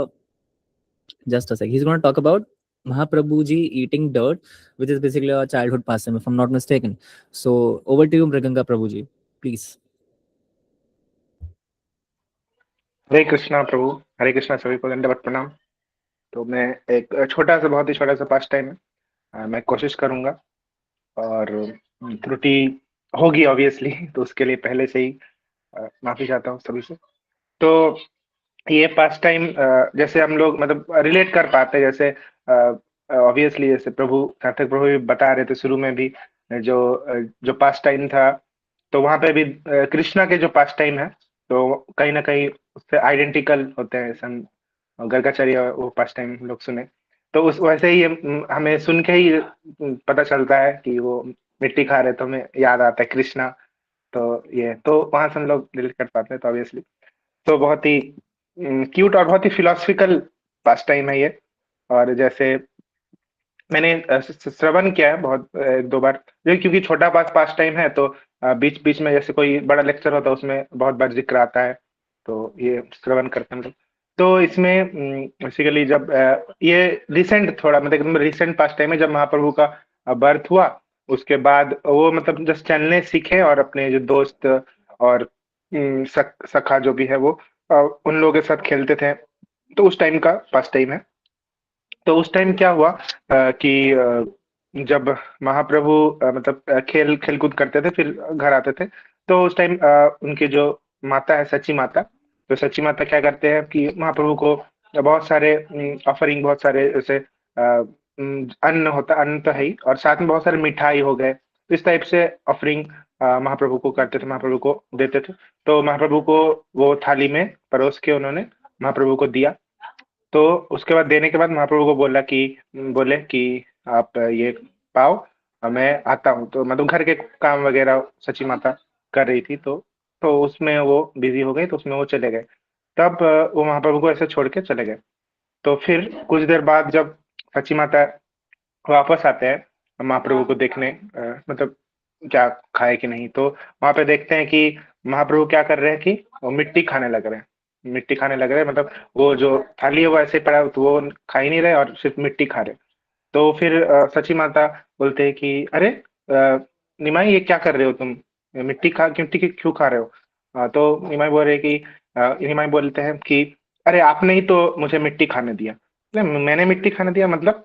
just a sec. He's going to talk about Mahaprabhu ji eating dirt, which is basically a childhood pastime, if I'm not mistaken. So over to you, Mriganga Prabhu ji, please. हरे कृष्णा प्रभु, हरे कृष्णा सभी को दंडवत प्रणाम। तो मैं एक छोटा सा, बहुत ही छोटा सा पास टाइम है, मैं कोशिश करूंगा और त्रुटि होगी ऑब्वियसली, तो उसके लिए पहले से ही माफी चाहता हूँ सभी से। तो ये पास टाइम जैसे हम लोग मतलब रिलेट कर पाते हैं, जैसे ऑब्वियसली जैसे प्रभु सार्थक प्रभु भी बता रहे थे शुरू में भी, जो पास टाइम था तो वहां पे भी कृष्णा के जो पास टाइम है तो कहीं ना कहीं उससे आइडेंटिकल होते हैं। सन गर्गाचार्य वो पास टाइम लोग सुने तो उस वैसे ही हमें सुन के ही पता चलता है कि वो मिट्टी खा रहे तो हमें याद आता है कृष्णा। तो ये तो वहां से हम लोग रिलेट कर पाते हैं। तो ऑब्वियसली तो बहुत ही क्यूट और बहुत ही फिलोसफिकल पास टाइम है ये। और जैसे मैंने श्रवण किया है बहुत एक दो बार, क्योंकि छोटा पास टाइम है तो बीच बीच में जैसे कोई बड़ा लेक्चर होता है उसमें बहुत बार जिक्र आता है, तो ये श्रवण करते हैं हम लोग। तो इसमें बेसिकली जब ये रिसेंट थोड़ा मतलब एकदम रिसेंट पास टाइम है, जब महाप्रभु का बर्थ हुआ उसके बाद वो मतलब जस्ट चलने सीखे और अपने जो दोस्त और सखा जो भी है वो उन लोगों के साथ खेलते थे। तो उस टाइम का पास टाइम है। तो उस टाइम क्या हुआ कि जब महाप्रभु मतलब खेल कूद करते थे फिर घर आते थे, तो उस टाइम उनके जो माता है सची माता, तो सची माता क्या करते हैं कि महाप्रभु को बहुत सारे ऑफरिंग, बहुत सारे जैसे अन्न होता, अन्न तो है ही, और साथ में बहुत सारे मिठाई हो गए, तो इस टाइप से ऑफरिंग महाप्रभु को करते थे, महाप्रभु को देते थे। तो महाप्रभु को वो थाली में परोस के उन्होंने महाप्रभु को दिया। तो उसके बाद देने के बाद महाप्रभु को बोले कि आप ये पाओ मैं आता हूँ। तो मतलब घर के काम वगैरह सची माता कर रही थी, तो उसमें वो बिजी हो गई, तो उसमें वो चले गए। तब वो महाप्रभु को ऐसे छोड़ के चले गए। तो फिर कुछ देर बाद जब सची माता वापस आते हैं महाप्रभु को देखने, मतलब क्या खाए कि नहीं, तो वहां पे देखते हैं कि महाप्रभु क्या कर रहे हैं कि वो मिट्टी खाने लग रहे हैं। मिट्टी खाने लग रहे हैं, मतलब वो जो थाली है वो ऐसे पड़ा, तो वो खा ही नहीं रहे और सिर्फ मिट्टी खा रहे। तो फिर सची माता बोलते हैं कि अरे निमाई, ये क्या कर रहे हो तुम? मिट्टी की क्यों खा रहे हो? तो निमाई बोल रहे कि निमाई बोलते हैं कि अरे आपने ही तो मुझे मिट्टी खाने दिया। बोले, मैंने मिट्टी खाने दिया मतलब?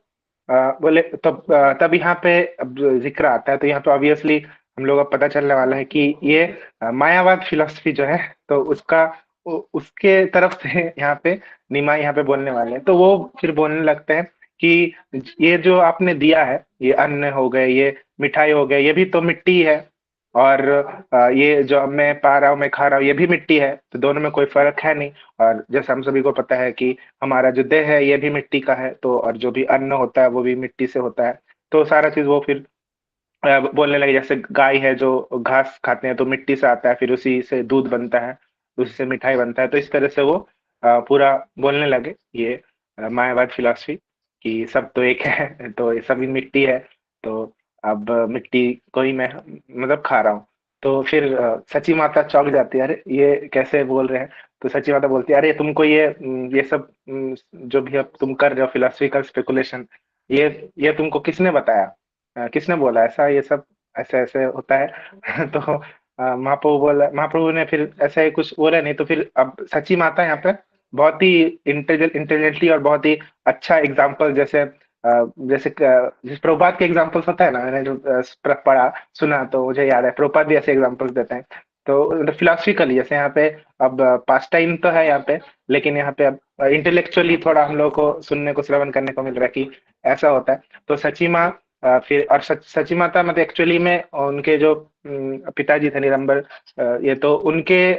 बोले तब यहाँ पे अब जिक्र आता है, तो यहाँ पे ऑब्वियसली हम लोग को पता चलने वाला है कि ये मायावाद फिलॉसफी जो है, तो उसके तरफ से यहाँ पे निमाई यहाँ पे बोलने वाले हैं। तो वो फिर बोलने लगते हैं कि ये जो आपने दिया है, ये अन्न हो गए, ये मिठाई हो गए, ये भी तो मिट्टी है। और ये जो मैं पा रहा हूँ, मैं खा रहा हूँ, ये भी मिट्टी है। तो दोनों में कोई फर्क है नहीं। और जैसे हम सभी को पता है कि हमारा जो देह है ये भी मिट्टी का है, तो और जो भी अन्न होता है वो भी मिट्टी से होता है। तो सारा चीज वो फिर बोलने लगे, जैसे गाय है जो घास खाते हैं तो मिट्टी से आता है, फिर उसी से दूध बनता है, उसी से मिठाई बनता है। तो इस तरह से वो पूरा बोलने लगे ये मायावाद फिलॉसफी कि सब तो एक है, तो ये सभी मिट्टी है। तो अब मिट्टी को ही मैं मतलब खा रहा हूँ। तो फिर सची माता चौंक जाती है, अरे ये कैसे बोल रहे हैं? तो सची माता बोलती है, अरे तुमको ये सब जो भी अब तुम कर रहे हो फिलोसफिकल स्पेकुलेशन, ये तुमको किसने बताया? किसने बोला ऐसा? ये सब ऐसे ऐसे होता है। तो महाप्रभु ने फिर ऐसा ही कुछ बोला नहीं। तो फिर अब सची माता यहाँ पे बहुत ही इंटेलिजेंटली और बहुत ही अच्छा एग्जाम्पल, जिस प्रभुपाद के एग्जाम्पल्स होता है ना, मैंने जो पढ़ा सुना तो मुझे याद है प्रभुपाद भी ऐसे एग्जाम्पल्स देते हैं। तो फिलोसफिकली जैसे यहाँ पे अब पास टाइम तो है यहाँ पे, लेकिन यहाँ पे अब इंटेलेक्चुअली थोड़ा हम लोग को सुनने को, श्रवण करने को मिल रहा है कि ऐसा होता है। तो सची माँ फिर और सची माता मतलब एक्चुअली में उनके जो पिताजी थे निरंबर, ये तो उनके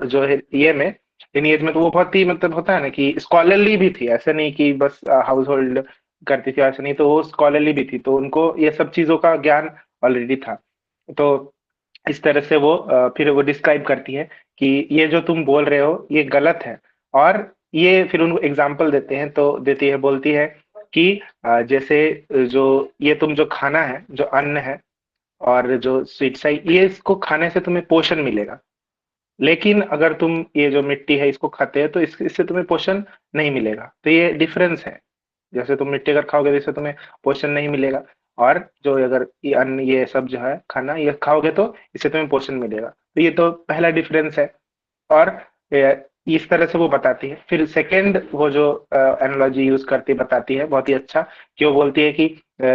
जो है ये में इन एज में तो वो बहुत ही मतलब होता है ना कि स्कॉलरली भी थी, ऐसे नहीं कि बस हाउस होल्ड करती थी, ऐसे नहीं, तो वो स्कॉलरली भी थी, तो उनको ये सब चीजों का ज्ञान ऑलरेडी था। तो इस तरह से वो फिर वो डिस्क्राइब करती है कि ये जो तुम बोल रहे हो ये गलत है। और ये फिर उनको एग्जाम्पल देते हैं, तो देती है, बोलती है कि जैसे जो ये तुम जो खाना है, जो अन्न है और जो स्वीट साई, ये इसको खाने से तुम्हें पोषण मिलेगा। लेकिन अगर तुम ये जो मिट्टी है इसको खाते हो तो इससे तुम्हें पोषण नहीं मिलेगा। तो ये डिफरेंस है। जैसे तुम मिट्टी अगर खाओगे तो इससे तुम्हें पोषण नहीं मिलेगा, और जो अगर ये अन्न ये सब जो है खाना ये खाओगे तो इससे तुम्हें पोषण मिलेगा। तो ये तो पहला डिफरेंस है। और इस तरह से वो बताती है। फिर सेकंड वो जो एनालॉजी यूज करती बताती है बहुत ही अच्छा, कि वो बोलती है कि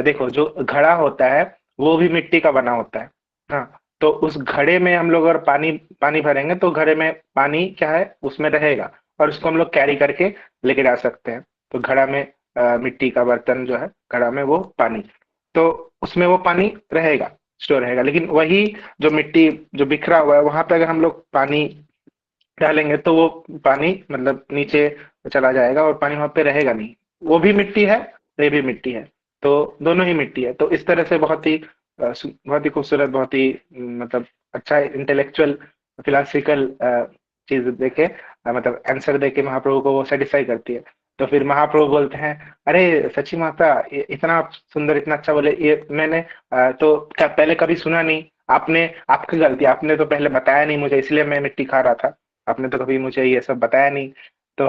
देखो जो घड़ा होता है वो भी मिट्टी का बना होता है। हाँ, तो उस घड़े में हम लोग अगर पानी पानी भरेंगे तो घड़े में पानी क्या है उसमें रहेगा, और उसको हम लोग कैरी करके लेके जा सकते हैं। तो घड़ा में मिट्टी का बर्तन जो है, घड़ा में वो पानी, तो उसमें वो पानी रहेगा, स्टोर रहेगा। लेकिन वही जो मिट्टी जो बिखरा हुआ है वहां पे अगर हम लोग पानी डालेंगे तो वो पानी मतलब नीचे चला जाएगा और पानी वहां पे रहेगा नहीं। वो भी मिट्टी है, ये भी मिट्टी है, तो दोनों ही मिट्टी है। तो इस तरह से बहुत ही खूबसूरत, बहुत ही मतलब अच्छा इंटेलेक्चुअल फिलोसफिकल चीज देके मतलब आंसर देके महाप्रभु को वो सेटिस्फाई करती है। तो फिर महाप्रभु बोलते हैं, अरे सची माता, इतना सुंदर, इतना अच्छा बोले, ये मैंने तो क्या पहले कभी सुना नहीं। आपने आपकी गलती, आपने तो पहले बताया नहीं मुझे, इसलिए मैं मिट्टी खा रहा था। आपने तो कभी मुझे ये सब बताया नहीं। तो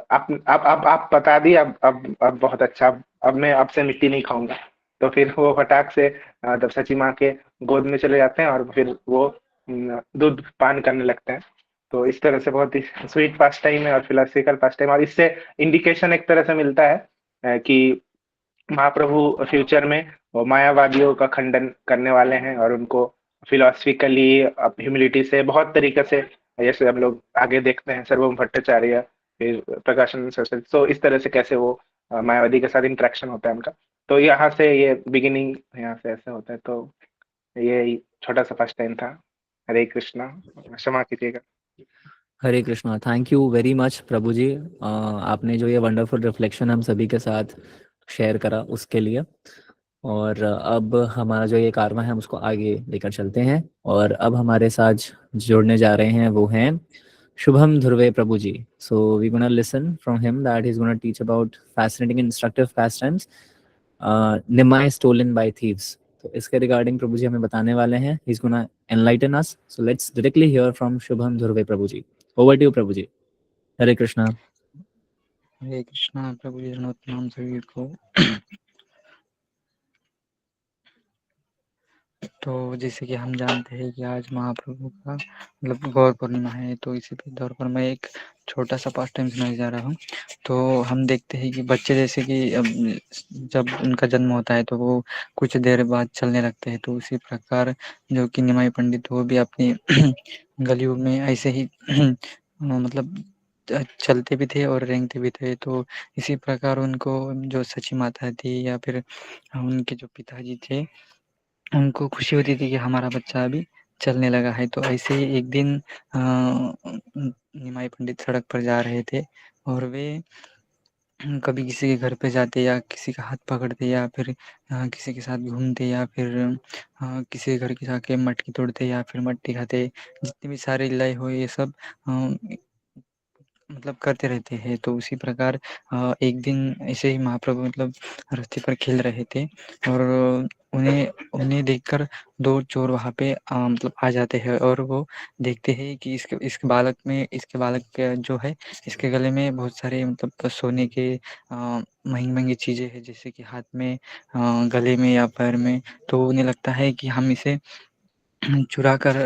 आप बता दी, अब बहुत अच्छा, अब मैं आपसे मिट्टी नहीं खाऊंगा। तो फिर वो फटाक से तब सची माँ के गोद में चले जाते हैं और फिर वो दूध पान करने लगते हैं। तो इस तरह से बहुत ही स्वीट पास टाइम है और फिलोसफिकल पास टाइम, और इससे इंडिकेशन एक तरह से मिलता है कि महाप्रभु फ्यूचर में वो मायावादियों का खंडन करने वाले हैं, और उनको फिलोसफिकली ह्यूमिलिटी से बहुत तरीके से, जैसे हम लोग आगे देखते हैं सर्वम भट्टाचार्य, फिर प्रकाशन सरस्वती, तो इस तरह से कैसे वो मायावादी के साथ इंटरेक्शन होता है उनका। तो यहाँ से ये बिगिनिंग यहाँ से ऐसे होता है। तो ये छोटा सा फर्स्ट टाइम था। हरे कृष्णा, क्षमा कीजिएगा। Hare Krishna. Thank you very much Prabhu ji, आपने जो ये वंडरफुल रिफ्लेक्शन हम सभी के साथ शेयर करा उसके लिए। और अब हमारा जो ये कारवां है हम उसको आगे लेकर चलते हैं। और अब हमारे साथ जुड़ने जा रहे हैं वो हैं Shubham Dhruve Prabhu ji. So we gonna listen from him that he is gonna teach about fascinating instructive pastimes Nimai stolen by thieves. तो इसके रिगार्डिंग प्रभु जी हमें बताने वाले हैं। He is gonna enlighten us. So let's directly hear from Shubham Dhruve Prabhu ji. Over to you Prabhu ji. Hare Krishna. Hare Krishna. Prabhu ji नाम सभी को। तो जैसे कि हम जानते हैं कि आज महाप्रभु का मतलब गौर पूर्णिमा है, तो इसी के तौर पर मैं एक छोटा सा पास टाइम सुनाने जा रहा हूँ। तो हम देखते हैं कि बच्चे जैसे कि जब उनका जन्म होता है तो वो कुछ देर बाद चलने लगते हैं, तो उसी प्रकार जो कि निमाई पंडित वो भी अपनी गलियों में ऐसे ही मतलब चलते भी थे और रेंगते भी थे। तो इसी प्रकार उनको जो सची माता थी या फिर उनके जो पिताजी थे उनको खुशी होती थी कि हमारा बच्चा अभी चलने लगा है। तो ऐसे ही एक दिन निमाई पंडित सड़क पर जा रहे थे और वे कभी किसी के घर पे जाते या किसी का हाथ पकड़ते या फिर किसी के साथ घूमते या फिर किसी के घर के जाके मटकी तोड़ते या फिर मट्टी खाते। जितनी भी सारी लीलाएँ हुई ये सब मतलब करते रहते हैं। तो उसी प्रकार एक दिन ऐसे ही महाप्रभु मतलब रास्ते पर खेल रहे थे और उन्हें उन्हें देखकर 2 चोर वहाँ पे मतलब आ जाते हैं और वो देखते हैं कि इसके बालक जो है इसके गले में बहुत सारे मतलब सोने के महँगी-महँगी चीज़ें हैं, जैसे कि हाथ में गले में या पैर में। तो उन्हें लगता है कि हम इसे चुरा कर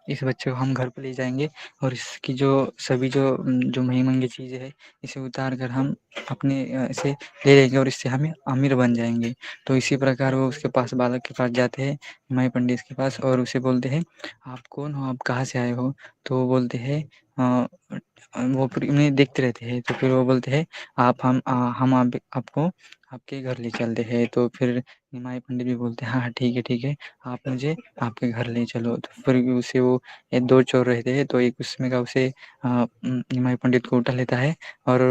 इस बच्चे को हम घर पे ले जाएँगे और इसकी जो सभी जो महँगी-महँगी चीज़ें हैं, इसे उतार कर हम अपने इसे ले लेंगे और इससे हमें अमीर बन जाएँगे। तो इसी प्रकार वो उसके पास बालक के पास जाते हैं, निमाई पंडित के पास और उसे बोलते हैं, "आप कौन हो? आप कहाँ से आए हो?" तो वो बोलते हैं वो फिर उन्हें देखते रहते हैं, तो फिर वो बोलते हैं, हम आप आपको आपके घर ले चलते हैं।" तो फिर निमाई पंडित भी बोलते हैं, "हाँ, हाँ, ठीक है, आप मुझे आपके घर ले चलो।" तो फिर उसे वो 2 चोर रहते हैं, तो एक उसमें का उसे निमाई पंडित को उठा लेता है और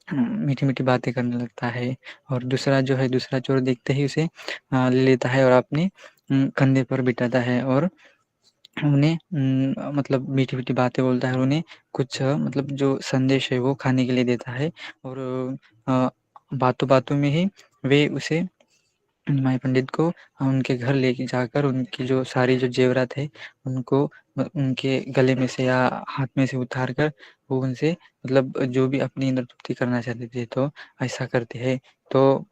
मीठी-मीठी बातें करने लगता है और दूसरा चोर देखते ही उसे ले लेता है और अपने कंधे पर बिठाता है और उन्हें मतलब मीठी-मीठी बातें बोलता है और उन्हें कुछ मतलब जो संदेश है वो खाने के लिए देता है और अ, बातों-बातों में ही वे उसे निमाई पंडित को उनके घर लेके जाकर उनकी जो सारी जो ज़ेवरात है उनको उनके गले में से या हाथ में से उतार कर वो उनसे मतलब जो भी अपनी इंद्र तृप्ति करना चाहते थे तो ऐसा करते हैं। तो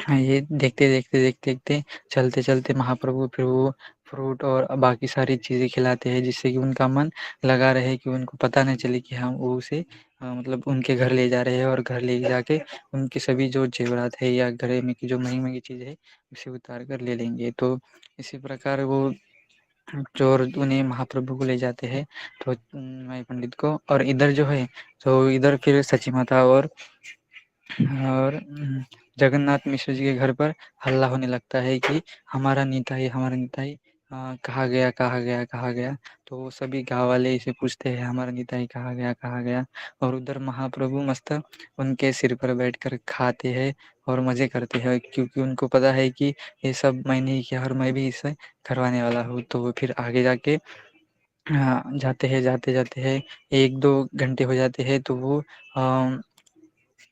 हाँ, ये देखते-देखते चलते-चलते महाप्रभु फिर वो फ्रूट और बाकी सारी चीज़ें खिलाते हैं जिससे कि उनका मन लगा रहे कि उनको पता ना चले कि हम वो उसे मतलब उनके घर ले जा रहे हैं और घर ले जाके उनकी सभी जो ज़ेवरात है या गले में की जो महँगी-महँगी चीज़ें है उसे उतार कर ले लेंगे। तो इसी प्रकार वो चोर उन्हें महाप्रभु को ले जाते हैं तो माई पंडित को और इधर जो है तो इधर फिर सची माता और जगन्नाथ मिश्र जी के घर पर हल्ला होने लगता है कि हमारा निताई कहाँ गया, कहाँ गया, कहाँ गया? तो वो सभी गाँव वाले इसे पूछते हैं, हमारा निताई कहाँ गया, कहाँ गया? और उधर महाप्रभु मस्त उनके सिर पर बैठकर खाते हैं और मज़े करते हैं क्योंकि उनको पता है कि ये सब मैं नहीं किया और मैं भी इसे करवाने वाला हूँ। तो वो फिर आगे जाके जाते हैं 1-2 घंटे हो जाते हैं तो वो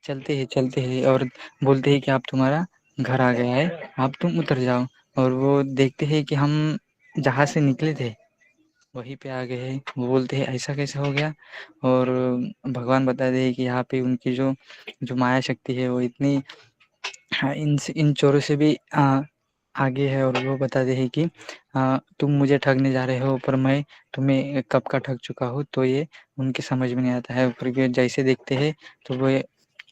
चलते हैं और बोलते हैं कि अब तुम्हारा घर आ गया है, अब तुम उतर जाओ। और वो देखते हैं कि हम जहाँ से निकले थे, वहीं पे आ गए हैं। वो बोलते हैं ऐसा कैसे हो गया? और भगवान बताते हैं कि यहाँ पे उनकी जो माया शक्ति है वो इतनी इन चोरों से भी आगे है और वो बताते हैं कि तुम मुझे ठगने जा रहे हो पर मैं तुम्हें कब का ठग चुका हूँ। तो ये उनके समझ में नहीं आता है। फिर भी जैसे देखते हैं तो वो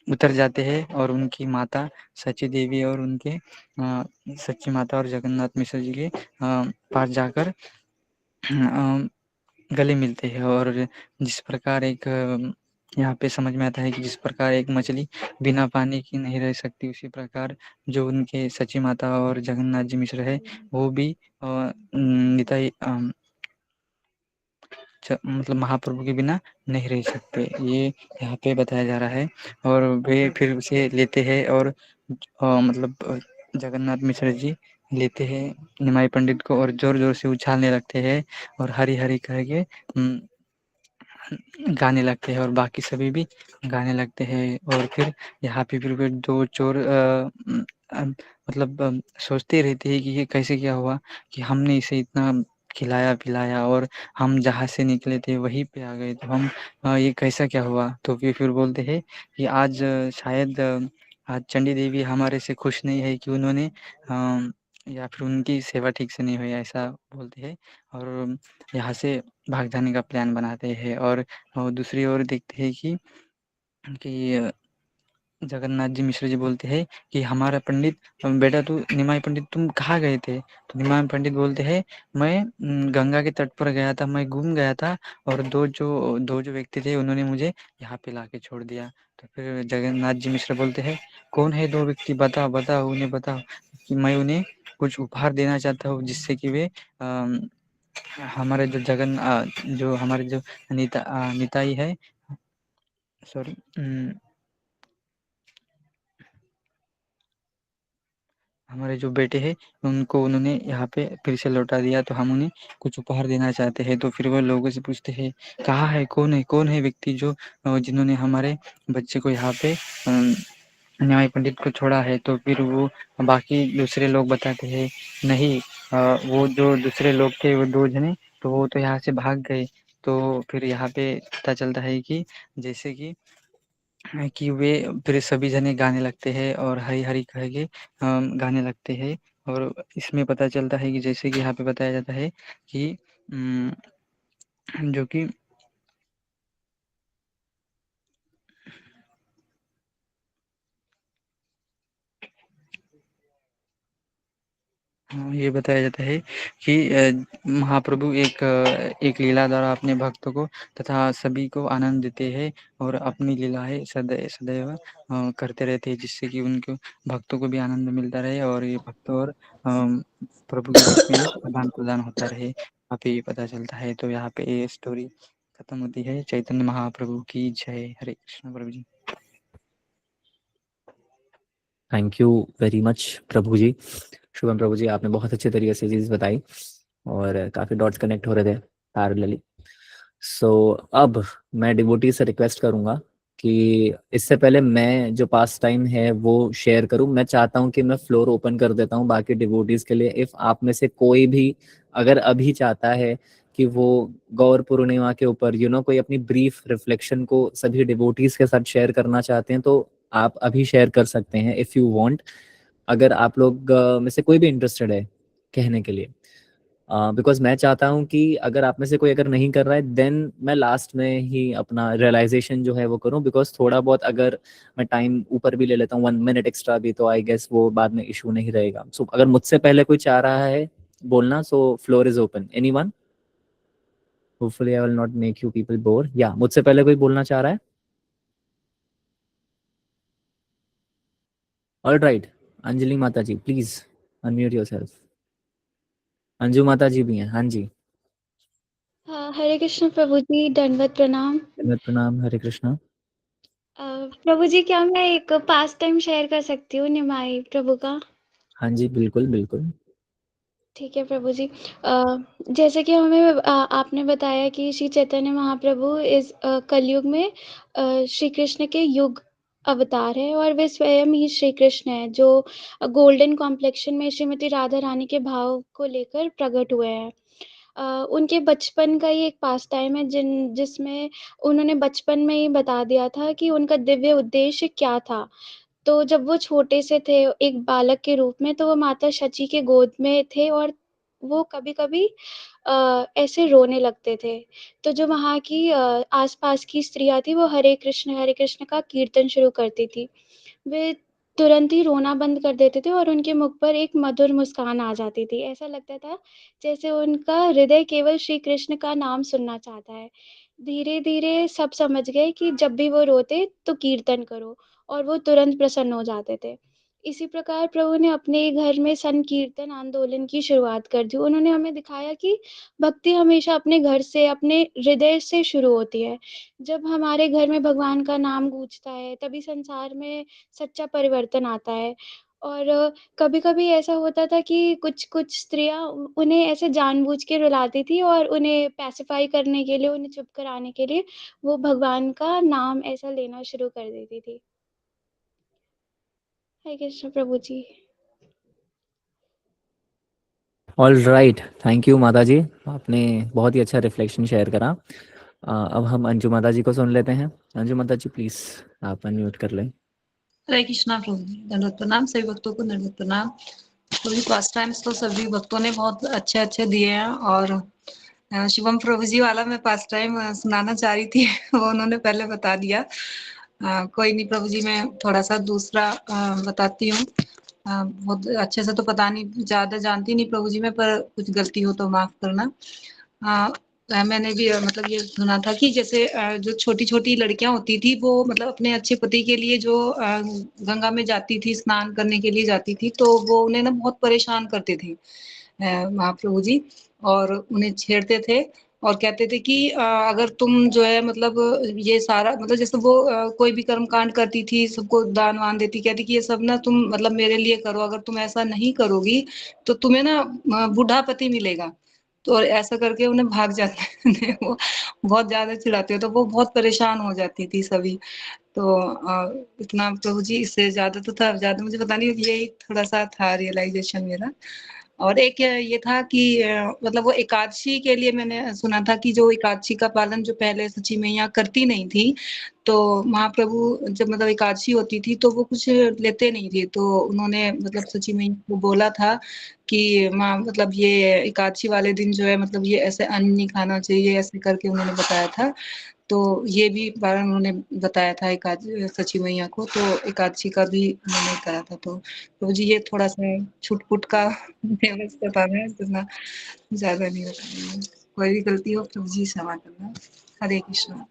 उतर जाते हैं और उनकी माता सची देवी और उनके सच्ची माता और जगन्नाथ मिश्र जी के पास जाकर गले मिलते हैं और जिस प्रकार यहाँ पे समझ में आता है कि जिस प्रकार एक मछली बिना पानी की नहीं रह सकती, उसी प्रकार जो उनके सची माता और जगन्नाथ जी मिश्र है, वो भी निताई मतलब महाप्रभु के बिना नहीं रह सकते। ये यहाँ पे बताया जा रहा है और वे फिर उसे लेते हैं और मतलब जगन्नाथ मिश्र जी लेते हैं निमाई पंडित को और ज़ोर-ज़ोर से उछालने लगते हैं और हरी, हरी कह के गाने लगते हैं और बाकी सभी भी गाने लगते हैं और फिर यहाँ पे फिर 2 चोर मतलब सोचते रहते हैं कि ये कैसे क्या हुआ कि हमने इसे इतना खिलाया-पिलाया और हम जहाँ से निकले थे वहीं पे आ गए, तो हम ये कैसा क्या हुआ? तो वे फिर बोलते हैं कि आज शायद आज चंडी देवी हमारे से खुश नहीं है कि उन्होंने या फिर उनकी सेवा ठीक से नहीं हुई, ऐसा बोलते हैं और यहाँ से भाग जाने का प्लान बनाते हैं और दूसरी ओर देखते हैं कि जगन्नाथ जी मिश्र जी बोलते हैं कि हमारा पंडित बेटा तू निमाई पंडित तुम कहाँ गए थे? तो निमाई पंडित बोलते हैं मैं गंगा के तट पर गया था, मैं घूम गया था और 2 जो व्यक्ति थे उन्होंने मुझे यहाँ पे लाके छोड़ दिया। तो फिर जगन्नाथ जी मिश्र बोलते हैं कौन है 2 व्यक्ति बताओ, बताओ उन्हें बताओ कि मैं उन्हें कुछ उपहार देना चाहता हूँ जिससे कि वे हमारे जो हमारे जो निताई है सॉरी हमारे जो बेटे हैं उनको उन्होंने यहाँ पे फिर से लौटा दिया तो हम उन्हें कुछ उपहार देना चाहते हैं। तो फिर वो लोगों से पूछते हैं कहाँ है? कौन है व्यक्ति जो जिन्होंने हमारे बच्चे को यहाँ पे न्याय पंडित को छोड़ा है? तो फिर वो बाकी दूसरे लोग बताते हैं नहीं वो जो दूसरे लोग थे वो 2 जने तो वो तो यहाँ से भाग गए। तो फिर यहाँ पे पता चलता है कि जैसे कि वे फिर सभी जने गाने लगते हैं और हरी हरी कह के गाने लगते हैं और इसमें पता चलता है कि जैसे कि यहाँ पे बताया जाता है कि जो कि ये बताया जाता है कि महाप्रभु एक लीला द्वारा अपने भक्तों को तथा सभी को आनंद देते हैं और अपनी लीलाएँ सदैव करते रहते हैं जिससे कि उनको भक्तों को भी आनंद मिलता रहे और ये भक्त और प्रभु के बीच में आदान-प्रदान होता रहे। यहाँ पे ये पता चलता है तो यहाँ पे ये स्टोरी खत्म होती है। चैतन्य महाप्रभु की जय। हरे कृष्ण प्रभु जी। Thank you very much Prabhu जी। शुभम प्रभु जी, आपने बहुत अच्छे तरीके से चीज़ बताई और काफ़ी डॉट्स कनेक्ट हो रहे थे पैरेलली। सो अब मैं डिवोटी से रिक्वेस्ट करूंगा कि इससे पहले मैं जो पास टाइम है वो शेयर करूं। मैं चाहता हूं कि मैं फ्लोर ओपन कर देता हूं बाकी डिवोटीज के लिए। इफ आप में से कोई भी अगर अभी चाहता है कि वो गौर पूर्णिमा के ऊपर कोई अपनी ब्रीफ रिफ्लेक्शन को सभी डिवोटीज के साथ शेयर करना चाहते हैं तो आप अभी शेयर कर सकते हैं इफ यू वांट। अगर आप लोग में से कोई भी इंटरेस्टेड है कहने के लिए, बिकॉज मैं चाहता हूँ कि अगर आप में से कोई अगर नहीं कर रहा है देन मैं लास्ट में ही अपना रियलाइजेशन जो है वो करूँ, बिकॉज थोड़ा बहुत अगर मैं टाइम ऊपर भी ले लेता हूँ 1 मिनट एक्स्ट्रा भी तो आई गेस वो बाद में इशू नहीं रहेगा। सो अगर मुझसे पहले कोई चाह रहा है बोलना so floor is open. Anyone? Hopefully I will not make you people bore. या मुझसे पहले कोई बोलना चाह रहा है? ऑल राइट, अंजलि माता जी प्लीज अनम्यूट योरसेल्फ। अंजू माता जी भी हैं। हाँ जी, हरे कृष्ण प्रभु जी, दंडवत प्रणाम। प्रणाम। हरे कृष्णा। प्रभु जी, क्या मैं एक पास टाइम शेयर कर सकती हूँ निमाई प्रभु का? हाँ जी, बिल्कुल बिल्कुल। ठीक है प्रभु जी। जैसे कि आपने बताया कि श्री चैतन्य महाप्रभु इस कलयुग में श्री कृष्ण के युग अवतार है और वे स्वयं ही श्री कृष्ण है जो गोल्डन कॉम्प्लेक्शन में श्रीमती राधा रानी के भाव को लेकर प्रकट हुए हैं। उनके बचपन का ही एक पास टाइम है जिसमें उन्होंने बचपन में ही बता दिया था कि उनका दिव्य उद्देश्य क्या था। तो जब वो छोटे से थे एक बालक के रूप में तो वो माता शची के गोद में थे और वो कभी-कभी ऐसे रोने लगते थे। तो जो वहाँ की आस-पास की स्त्रियाँ थी वो हरे कृष्ण का कीर्तन शुरू करती थी। वे तुरंत ही रोना बंद कर देते थे और उनके मुख पर एक मधुर मुस्कान आ जाती थी। ऐसा लगता था जैसे उनका हृदय केवल श्री कृष्ण का नाम सुनना चाहता है। धीरे-धीरे सब समझ गए कि जब भी वो रोते तो कीर्तन करो और वो तुरंत प्रसन्न हो जाते थे। इसी प्रकार प्रभु ने अपने घर में संकीर्तन आंदोलन की शुरुआत कर दी। उन्होंने हमें दिखाया कि भक्ति हमेशा अपने घर से, अपने हृदय से शुरू होती है। जब हमारे घर में भगवान का नाम गूंजता है, तभी संसार में सच्चा परिवर्तन आता है और कभी-कभी ऐसा होता था कि कुछ-कुछ स्त्रियाँ उन्हें ऐसे जानबूझ के रुलाती थी और उन्हें पैसिफ़ाई करने के लिए, उन्हें चुप कराने के लिए वो भगवान का नाम ऐसा लेना शुरू कर देती थी। हरे कृष्ण प्रभु जी। ऑल राइट, थैंक यू माता जी, आपने बहुत ही अच्छा रिफ्लेक्शन शेयर करा। अब हम अंजू माता जी को सुन लेते हैं। अंजू माता जी प्लीज आप अनम्यूट कर लें। हरे कृष्णा प्रभु जी, दंडवत प्रणाम सभी भक्तों को, दंडवत प्रणाम। सभी पास टाइम्स तो सभी भक्तों ने बहुत अच्छे अच्छे दिए हैं और शिवम प्रभु जी वाला मैं पास टाइम सुनाना चाह रही थी वो उन्होंने पहले बता दिया। कोई नहीं प्रभु जी, मैं थोड़ा सा दूसरा बताती हूँ। बहुत अच्छे से तो पता नहीं, ज्यादा जानती नहीं प्रभु जी में, पर कुछ गलती हो तो माफ करना। मैंने भी मतलब ये सुना था कि जैसे जो छोटी छोटी लड़कियां होती थी वो मतलब अपने अच्छे पति के लिए जो गंगा में जाती थी, स्नान करने के लिए जाती थी, तो वो उन्हें ना बहुत परेशान करते थे महाप्रभु जी, और उन्हें छेड़ते थे और कहते थे कि अगर तुम जो है मतलब ये सारा मतलब जैसे वो कोई भी कर्म कांड करती थी, सबको दान वान देती, कहती कि ये सब ना तुम मतलब मेरे लिए करो, अगर तुम ऐसा नहीं करोगी तो तुम्हें ना बूढ़ा पति मिलेगा। तो ऐसा करके उन्हें भाग जाते थे वो, बहुत ज्यादा चिढ़ाते, तो वो बहुत परेशान हो जाती थी सभी। तो इतना प्रभु जी, इससे ज्यादा तो था, ज्यादा मुझे पता नहीं, यही थोड़ा सा था रियलाइजेशन मेरा। और एक ये था कि मतलब वो एकादशी के लिए मैंने सुना था कि जो एकादशी का पालन जो पहले सची मैया करती नहीं थी, तो महाप्रभु जब मतलब एकादशी होती थी तो वो कुछ लेते नहीं थे, तो उन्होंने मतलब सची मैया को बोला था कि माँ मतलब ये एकादशी वाले दिन जो है मतलब ये ऐसे अन्न नहीं खाना चाहिए, ऐसे करके उन्होंने बताया था। तो ये भी पारण उन्होंने बताया था सची मैया को, तो एकादशी का भी उन्होंने करा था। तो प्रभु जी ये थोड़ा सा छुट-पुट का फेमस बताना है, इतना ज़्यादा नहीं बताना है। कोई भी गलती हो प्रभु जी क्षमा करना। Hare Krishna.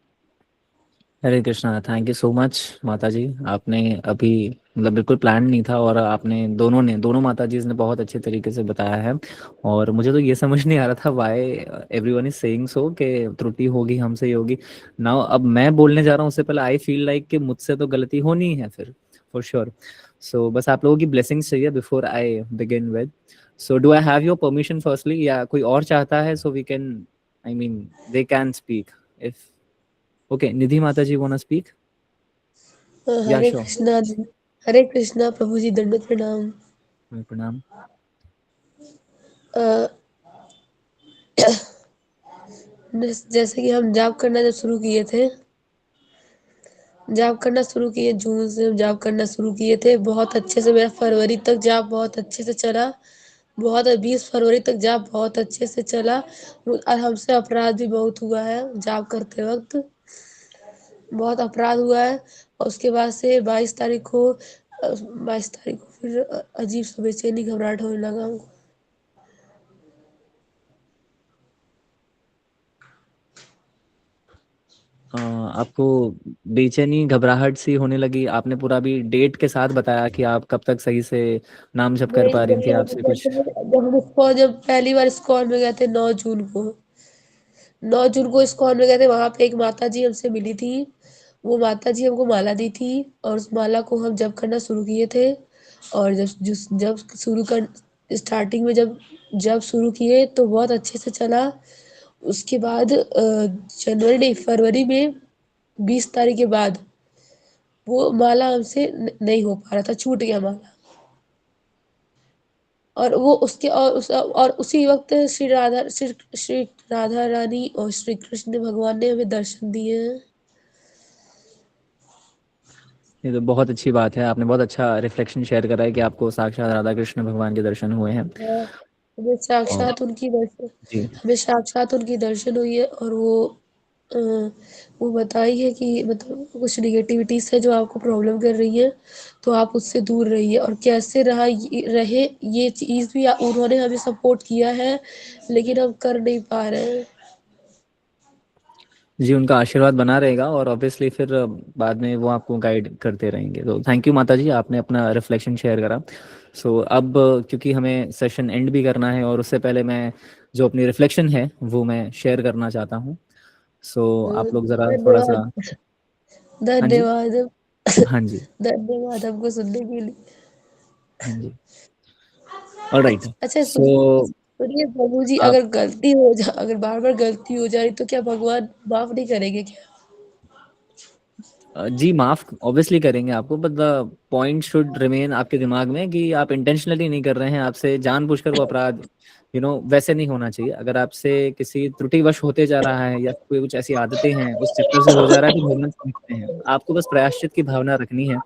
Hare Krishna, thank you so much माता जी। आपने अभी मतलब बिल्कुल प्लान नहीं था और आपने दोनों माता जी ने बहुत अच्छे तरीके से बताया है। और मुझे तो ये समझ नहीं आ रहा था why everyone is saying so कि त्रुटि होगी हमसे ही होगी। नाउ अब मैं बोलने जा रहा हूँ, उससे पहले आई फील लाइक कि मुझसे तो गलती होनी ही है फिर, फॉर श्योर। सो बस आप लोगों की ब्लेसिंग्स चाहिए before I begin with. So do I have your permission firstly, या कोई और चाहता है so we can, I mean they can speak if okay. Nidhi माता जी वांट टू स्पीक? या हरे श्योर, कृष्णा। हरे कृष्णा प्रभु जी, दंडवत प्रणाम। प्रणाम। अ, जैसे कि हम जाप करना जब शुरू किए थे, जाप करना शुरू किए, जून से जाप करना शुरू किए थे, बहुत अच्छे से मेरा फरवरी तक जाप बहुत अच्छे से चला। बहुत 20 फरवरी तक जाप बहुत अच्छे से चला और हमसे अपराध भी बहुत हुआ है जाप करते वक्त, बहुत अपराध हुआ है। और उसके बाद से 22 तारीख को 22 तारीख को फिर अजीब सा बेचैनी घबराहट होने लगा हमको। आपको बेचैनी घबराहट सी होने लगी? आपने पूरा भी डेट के साथ बताया कि आप कब तक सही से नाम जप कर नहीं, पा रही थी, आपसे कुछ? जब पहली बार स्कॉल में गए थे 9 जून को, 9 जून को स्कॉल में गए थे, वहाँ पे एक माता जी हमसे मिली थी। वो माता जी हमको माला दी थी और उस माला को हम जप करना शुरू किए थे। और जब शुरू कर स्टार्टिंग में जब शुरू किए तो बहुत अच्छे से चला। उसके बाद जनवरी नहीं फरवरी में 20 तारीख के बाद वो माला हमसे नहीं हो पा रहा था, छूट गया माला। और वो उसके और उसी वक्त श्री राधा रानी और श्री कृष्ण भगवान ने हमें दर्शन दिए हैं। ये तो बहुत अच्छी बात है, आपने बहुत अच्छा रिफ्लेक्शन शेयर करा है कि आपको साक्षात राधा कृष्ण भगवान के दर्शन हुए हैं। हमें और साक्षात उनकी दर्शन जी, हमें साक्षात उनकी दर्शन हुई है। और अ, वो बताई है कि मतलब कुछ निगेटिविटीज है जो आपको प्रॉब्लम कर रही है, तो आप उससे दूर रहिए। और कैसे रहे ये चीज भी उन्होंने हमें सपोर्ट किया है, लेकिन हम कर नहीं पा रहे हैं। जी उनका आशीर्वाद बना रहेगा और ऑब्वियसली फिर बाद में वो आपको गाइड करते रहेंगे। तो थैंक यू माता जी, आपने अपना रिफ्लेक्शन शेयर करा। सो अब क्योंकि हमें सेशन एंड भी करना है और उससे पहले मैं जो अपनी रिफ्लेक्शन है वो मैं शेयर करना चाहता हूँ। सो आप लोग ज़रा थोड़ा सा, धन्यवाद। हाँ जी, धन्यवाद। हाँ जी। धन्यवाद हमको सुनने के लिए। हाँ जी, ऑलराइट। अच्छा सो सुनिए प्रभु जी, आप अगर बार-बार गलती हो जा रही तो क्या भगवान माफ़ नहीं करेंगे क्या? जी माफ ऑब्वियसली करेंगे आपको, but the point should remain आपके दिमाग में कि आप इंटेंशनली नहीं कर रहे हैं, आपसे जानबूझकर वो अपराध वैसे नहीं होना चाहिए। अगर आपसे किसी त्रुटिवश होते जा रहा है या कोई कुछ ऐसी आदतें हैं उस चक्कर से हो जा रहा है, तो भगवान समझते हैं। आपको बस प्रायश्चित की भावना रखनी है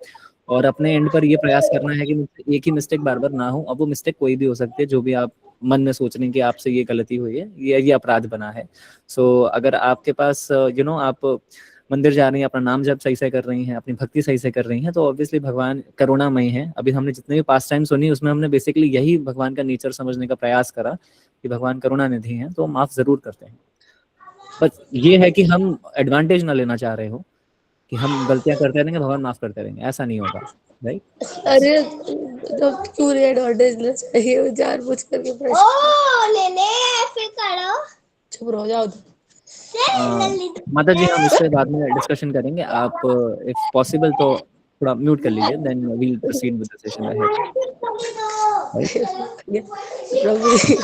और अपने एंड पर ये प्रयास करना है कि मुझसे एक ही मिस्टेक बार बार ना हो। अब वो मिस्टेक कोई भी हो सकती है, जो भी आप मन में सोच रहे हैं कि आपसे ये गलती हुई है, ये अपराध बना है। सो अगर आपके पास आप मंदिर जा रही हैं, अपना नाम जप सही से कर रही हैं, अपनी भक्ति सही से कर रही हैं, तो ऑब्वियसली भगवान करुणामयी हैं। अभी हमने जितने भी पास्ट टाइम सुनी उसमें हमने बेसिकली यही भगवान का नेचर समझने का प्रयास करा कि भगवान करुणानिधि हैं, तो माफ जरूर करते हैं। बस ये है कि हम एडवांटेज ना लेना चाह रहे हो कि हम गलतियां करते रहेंगे, भगवान माफ करते रहेंगे, ऐसा नहीं होगा, राइट? अरे तो क्यों नहीं एडवांटेज लेना चाहिए, वो जानबूझ करके चुप रहो जाओ। माता जी हम इस पे बाद में डिस्कशन करेंगे। आप इफ पॉसिबल तो थोड़ा म्यूट कर लीजिए, then we will proceed with the session ahead, right? Prabhu ji